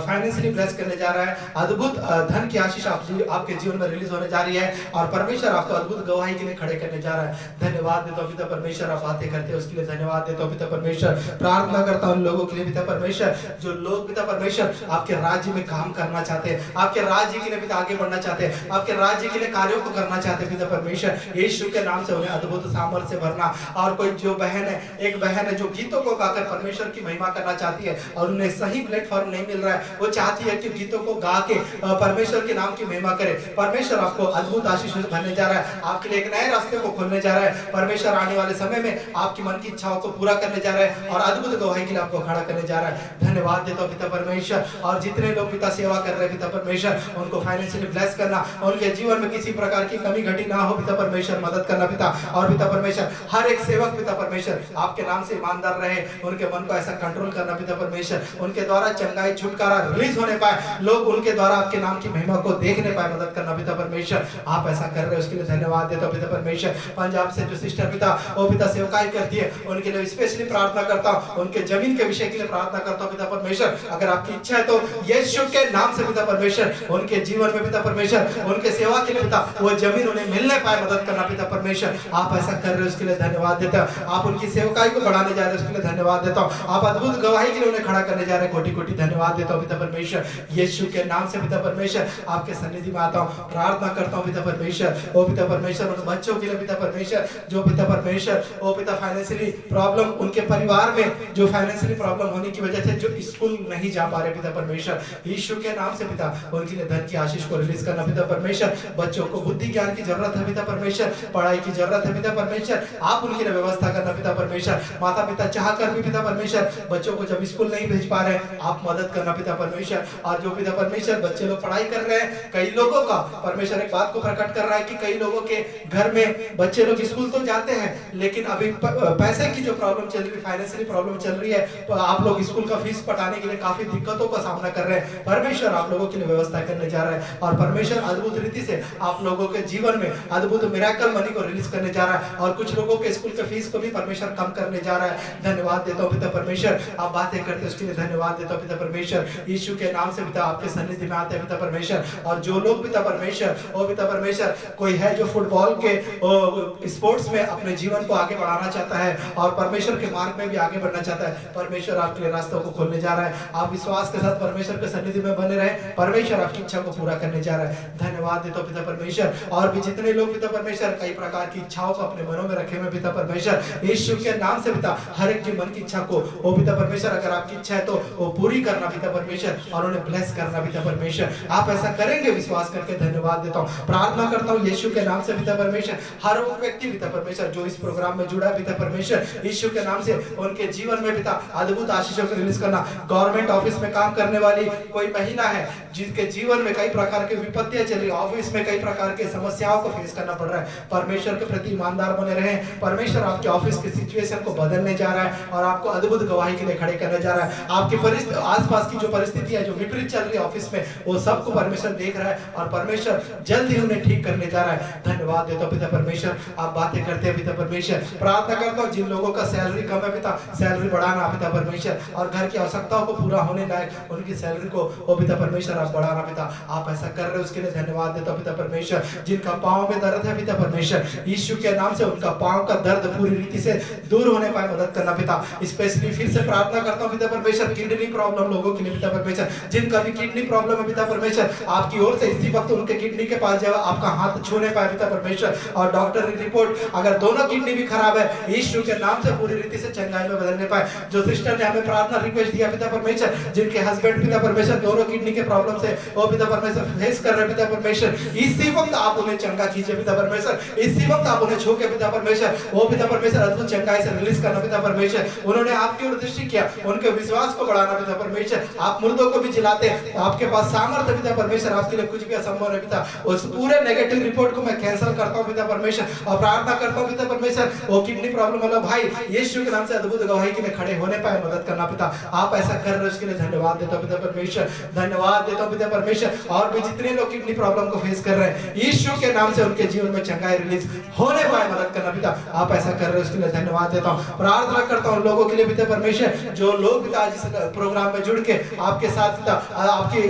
फाइनेंशियली ब्लेस करने जा रहा है, अद्भुत धन की आशीष आपके जीवन में रिलीज होने जा रही है और परमेश्वर आपको अद्भुत गवाही के लिए खड़े करने जा रहा है। धन्यवाद देता हूं पिता परमेश्वर, आप बातें करते हैं उसके लिए धन्यवाद देता हूं पिता परमेश्वर। प्रार्थना करता हूं उन लोगों के लिए पिता परमेश्वर जो लोग पिता परमेश्वर आपके राज्य में काम करना चाहते हैं, आपके राज्य के लिए पिता आगे बढ़ना चाहते हैं, आपके राज्य के लिए कार्यों को करना चाहते हैं पिता परमेश्वर। यीशु के नाम से उन्हें अद्भुत सामर्थ्य से भरना। और कोई जो बहन है, एक बहन है जो गीतों को गाकर परमेश्वर की महिमा करना चाहती है और उन्हें सही प्लेटफॉर्म नहीं मिल रहा है, वो चाहती है कि गीतों को गा के परमेश्वर के नाम की महिमा करे। परमेश्वर आपको अद्भुत आशीष बनने जा रहा है, आपके लिए एक नए रास्ते को खोलने जा रहा है। परमेश्वर आने वाले समय में आपकी मन की इच्छाओं को पूरा करने जा रहा है और अद्भुत गवाही के लिए आपको खड़ा करने जा रहा है। धन्यवाद देता हूं पिता परमेश्वर। और जितने लोग पिता सेवा कर रहे हैं पिता परमेश्वर, उनको फाइनेंशियली ब्लेस करना, उनके जीवन में किसी प्रकार की कमी घटी ना हो पिता परमेश्वर, मदद करना पिता। और पिता परमेश्वर हर एक सेवक पिता परमेश्वर आपके नाम से ईमानदार रहे, उनके मन को ऐसा कंट्रोल करना पिता परमेश्वर, उनके द्वारा चंगाई छुटकारा रिलीज होने पाए, लोग उनके द्वारा आपके नाम की महिमा को देखने पाए। मदद करना पिता परमेश्वर, आप ऐसा कर रहे हो उसके लिए धन्यवाद देता हूं पिता परमेश्वर। पंजाब से जो सिस्टर पिता वो पिता सेवकाई करती है उनके लिए स्पेशली प्रार्थना करता हूं, उनके जमीन के विषय के लिए प्रार्थना करता हूं पिता परमेश्वर। अगर आपकी इच्छा है तो यीशु के नाम से पिता परमेश्वर उनके जीवन में पिता परमेश्वर उनके सेवा के लिए पिता वो जमीन उन्हें मिलने पाए। मदद करना पिता परमेश्वर, आप ऐसा कर रहे हो उसके लिए धन्यवाद देता हूं। आप उनकी सेवकाई को बढ़ाने जा रहे हो उसके लिए धन्यवाद देता हूं। आप अद्भुत गवाही के लिए उन्हें खड़ा करने जा रहे हैं, कोटि कोटि धन्यवाद देता हूं पिता परमेश्वर। यीशु के नाम से पिता परमेश्वर आपके सन्निधि में आता हूं, प्रार्थना करता हूं पिता परमेश्वर, ओ पिता परमेश्वर उन बच्चों के लिए पिता परमेश्वर जो पिता परमेश्वर ओ पिता फाइनेंशियली प्रॉब्लम उनके परिवार में जो फाइनेंशियली प्रॉब्लम होने की वजह से जो स्कूल नहीं जा पा रहे पिता परमेश्वर, यीशु के नाम से पिता उनके लिए धन की आशीष को रिलीज करना पिता परमेश्वर। बच्चों को बुद्धि ज्ञान की जरूरत है पिता परमेश्वर, पढ़ाई की जरूरत है पिता परमेश्वर, आप उनके लिए व्यवस्था करना पिता परमेश्वर। माता पिता चाह कर भी पिता परमेश्वर बच्चों को जब स्कूल नहीं भेज पा रहे हैं, आप मदद करना पिता परमेश्वर। और जो पिता परमेश्वर बच्चे लोग पढ़ाई कर रहे हैं, कई लोगों का परमेश्वर एक बात को प्रकट कर रहा है कि कई लोगों के घर में बच्चे लोग स्कूल तो जाते हैं लेकिन अभी पैसे की जो प्रॉब्लम चल रही है, फाइनेंशियली प्रॉब्लम चल रही है, तो आप लोग स्कूल का फीस पटाने के लिए काफी दिक्कतों का सामना कर रहे हैं। परमेश्वर आप लोगों के लिए व्यवस्था करने जा रहा है और परमेश्वर अद्भुत रीति से आप लोगों के जीवन में अद्भुत मिरेकल मनी को रिलीज करने जा रहा है और कुछ लोगों के स्कूल के फीस को भी परमेश्वर कम करने जा रहा है। धन्यवाद देता हूँ पिता परमेश्वर, आप बातें करते उसके लिए धन्यवाद देता हूँ पिता परमेश्वर। यीशु के नाम से पिता आपके सन्निधि में आते हैं पिता परमेश्वर। और जो लोग पिता परमेश्वर ओ पिता परमेश्वर कोई है जो फुटबॉल के स्पोर्ट्स में अपने जीवन को आगे बढ़ाना चाहता है और परमेश्वर के मार्ग में भी आगे बढ़ना चाहता है, परमेश्वर आपके लिए रास्तों को खोलने जा रहा है। आप विश्वास के साथ परमेश्वर के सन्निधि में बने रहे, परमेश्वर आपकी इच्छा को पूरा करने जा रहा है। धन्यवाद देता हूँ पिता परमेश्वर। और भी जितने लोग पिता परमेश्वर कई प्रकार की इच्छाओं को अपने मनों में रखे हुए पिता परमेश्वर, यीशु के नाम से पिता हर एक की मन की इच्छा को ओ पिता परमेश्वर अगर आपकी इच्छा है तो वो पूरी करना पिता परमेश्वर और उन्हें ब्लेस करना पिता परमेश्वर। आप ऐसा करेंगे विश्वास करके धन्यवाद देता हूँ, प्रार्थना करता हूँ यीशु के नाम से पिता परमेश्वर। हर वो व्यक्ति पिता परमेश्वर जो इस प्रोग्राम में जुड़ा पिता परमेश्वर, यीशु के नाम से उनके जीवन में पिता अद्भुत आशीषों को रिलीज करना। गवर्नमेंट ऑफिस में काम करने वाली कोई महिला है जिसके जीवन में कई प्रकार की विपत्तियां चल रही, ऑफिस में कई प्रकार के समस्याओं को फेस करना पड़ रहा है, परमेश्वर के प्रति ईमानदार बने रहे। परमेश्वर आपके ऑफिस की सिचुएशन को बदलने जा रहा है और आपको अद्भुत गवाही के लिए खड़े करने जा रहा है। आपकी आसपास की जो परिस्थिति है जो विपरीत चल रही है ऑफिस में, वो सबको परमेश्वर देख रहा है और परमेश्वर जल्द ही उन्हें ठीक करने जा रहा है। धन्यवाद देता हूं पिता परमेश्वर, आप बातें करते हैं पिता परमेश्वर। प्रार्थना करता हूं जिन लोगों का सैलरी कम है पिता, सैलरी बढ़ाना पिता परमेश्वर और घर की आवश्यकताओं को पूरा होने लायक उनकी सैलरी को ओ पिता परमेश्वर आप बढ़ाना पिता, आप ऐसा कर रहे हो उसके लिए धन्यवाद देता हूं पिता परमेश्वर। जिनका पांव में दर्द है पिता परमेश्वर, यीशु के नाम से उनका पांव का दर्द पूरी रीति से दूर होने पाए मदद करना पिता। स्पेशली फिर से प्रार्थना करता हूं पिता परमेश्वर किडनी प्रॉब्लम लोगों के लिए पिता परमेश्वर, जिनका भी किडनी प्रॉब्लम है पिता परमेश्वर, आपकी ओर से इसी वक्त उनके किडनी के पास जब आपका हाथ छूने पाए पिता परमेश्वर और डॉक्टर की रिपोर्ट अगर दोनों किडनी भी खराब है, यीशु के नाम से पूरी रीति से चंगाई में बदलने पाए। जो सिस्टर ने हमें प्रार्थना रिक्वेस्ट दिया पिता परमेश्वर, जिनके हस्बैंड पिता परमेश्वर दोनों किडनी के प्रॉब्लम से वो पिता परमेश्वर फेस कर रहे पिता परमेश्वर, इसी वक्त आप उन्हें चंगा कीजिए पिता परमेश्वर, इसी वक्त आप उन्हें छू के पिता परमेश्वर वो पिता परमेश्वर अद्भुत चंगाई से रिलीज करना पिता परमेश्वर। उन्होंने आपकी ओर दृष्टि किया, उनके विश्वास को बढ़ाना पिता परमेश्वर। आप मुर्दों को भी जिलाते, आपके पास सामर्थ्य पिता परमेश्वर, आपके लिए कुछ भी असंभव है पिता। उस पूरे नेगेटिव रिपोर्ट को मैं कैंसिल करता हूं पिता परमेश्वर और प्रार्थना करता हूं पिता परमेश्वर वो किडनी प्रॉब्लम वाला भाई यीशु के नाम से अद्भुत गवाही के लिए खड़े होने पाए मदद करना पिता। आप ऐसा कर रहे हो उसके लिए धन्यवाद देता हूं पिता परमेश्वर, धन्यवाद देता हूं पिता परमेश्वर। और भी जितने लोग किडनी प्रॉब्लम को फेस कर रहे हैं, यीशु के नाम से उनके जीवन में चंगाई रिलीज होने पाए मदद करना पिता। आप ऐसा कर रहे हो उसके लिए धन्यवाद देता हूं, प्रार्थना करता हूं लोगों के लिए पिता परमेश्वर, जो लोग पिता आज इस प्रोग्राम में जुड़ के आपके साथ पिता आपकी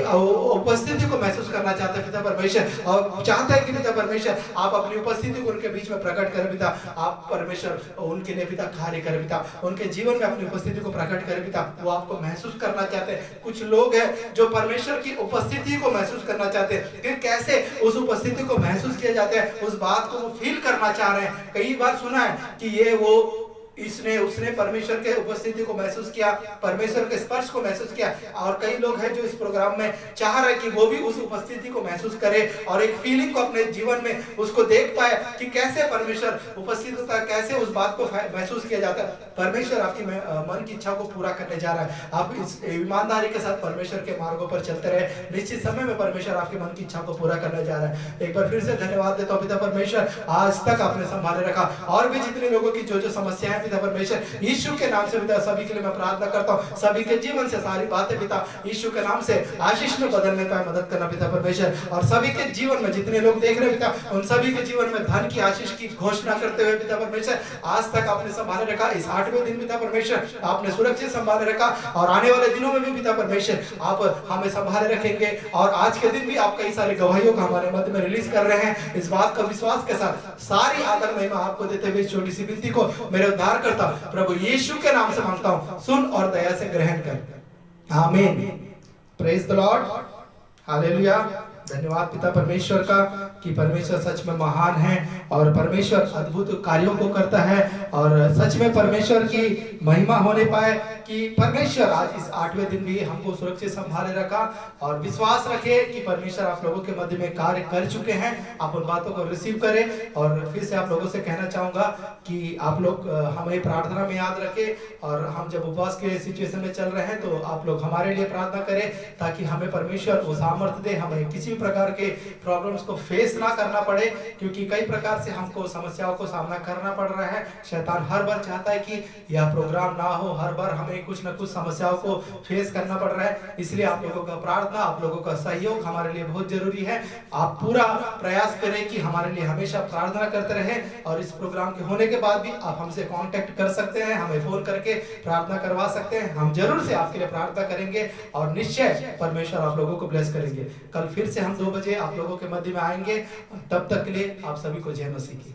उपस्थिति को महसूस करना चाहते हैं पिता परमेश्वर और चाहते हैं कि पिता परमेश्वर आप अपनी उपस्थिति को उनके बीच में प्रकट करें पिता। आप परमेश्वर उनके लिए पिता कार्य करें पिता, उनके जीवन में अपनी उपस्थिति को प्रकट करें पिता। वो आपको महसूस करना चाहते हैं। कुछ लोग हैं जो परमेश्वर की उपस्थिति को महसूस करना चाहते हैं, कि कैसे उस उपस्थिति को महसूस किया जाता है, उस बात को वो फील करना चाह रहे हैं। कई बार सुना है कि ये वो इसने उसने परमेश्वर के उपस्थिति को महसूस किया, परमेश्वर के स्पर्श को महसूस किया। और कई लोग हैं जो इस प्रोग्राम में चाह रहे कि वो भी उस उपस्थिति को महसूस करे और एक फीलिंग को अपने जीवन में उसको देख पाए कि कैसे परमेश्वर उपस्थित होता है, कैसे उस बात को महसूस किया जाता है। परमेश्वर आपकी मन की इच्छा को पूरा करने जा रहा है। आप इस ईमानदारी के साथ परमेश्वर के मार्गों पर चलते रहे, निश्चित समय में परमेश्वर आपके मन की इच्छा को पूरा करने जा रहा है। एक बार फिर से धन्यवाद देता हूं पिता परमेश्वर, आज तक आपने संभाले रखा। और भी जितने लोगों की जो समस्याएं पिता परमेश्वर, यीशु के नाम से पिता सभी के लिए मैं प्रार्थना करता हूं, सभी के जीवन से सारी बातें पिता यीशु के नाम से आशीष में बदलने पाए मदद करना पिता परमेश्वर। और सभी के जीवन में जितने लोग देख रहे पिता, उन सभी के जीवन में धन की आशीष की घोषणा करते हुए पिता परमेश्वर, आज तक आपने संभाले रखा। इस 8वें दिन पिता परमेश्वर आपने सुरक्षित संभाले रखा और आने वाले दिनों में भी पिता परमेश्वर आप हमें संभाले रखेंगे। और आज के दिन भी आप कई सारे गवाहियों को हमारे मध्य में रिलीज कर रहे हैं। इस बात का विश्वास के साथ सारी आदर महिमा आपको देते हुए छोटी सी विनती को मेरे उद्धार करता प्रभु यीशु के नाम से मांगता हूं, सुन और दया से ग्रहण कर, आमीन। Praise the Lord, hallelujah. धन्यवाद पिता परमेश्वर का कि परमेश्वर सच में महान है और परमेश्वर अद्भुत कार्यों को करता है और सच में परमेश्वर की महिमा होने पाए कि परमेश्वर आज इस 8वें दिन भी हमको सुरक्षित संभाले रखा और विश्वास रखे कि परमेश्वर आप लोगों के मध्य में कार्य कर चुके हैं। आप उन बातों को रिसीव करें और फिर से आप लोगों से कहना चाहूंगा कि आप लोग हमें प्रार्थना में याद रखें और हम जब उपवास के सिचुएशन में चल रहे हैं तो आप लोग हमारे लिए प्रार्थना करें ताकि हमें परमेश्वर वो सामर्थ्य दे, हमें किसी भी प्रकार के प्रॉब्लम्स को फेस ना करना पड़े, क्योंकि कई प्रकार से हमको समस्याओं को सामना करना पड़ रहा है। शैतान हर बार चाहता है कि यह प्रोग्राम ना हो, हर बार हमें कुछ न कुछ समस्याओं को फेस करना पड़ रहा है। इसलिए आप लोगों का प्रार्थना, आप लोगों का सहयोग हमारे लिए बहुत जरूरी है। आप पूरा प्रयास करें कि हमारे लिए हमेशा प्रार्थना करते रहें और इस प्रोग्राम के होने के बाद भी आप हमसे कांटेक्ट कर सकते हैं, हमें फोन करके प्रार्थना करवा सकते हैं। हम जरूर से आपके लिए प्रार्थना करेंगे और निश्चय परमेश्वर आप लोगों को ब्लेस करेंगे। कल फिर से हम 2 बजे आप लोगों के मध्य में आएंगे। तब तक के लिए आप सभी को जय मसीह की।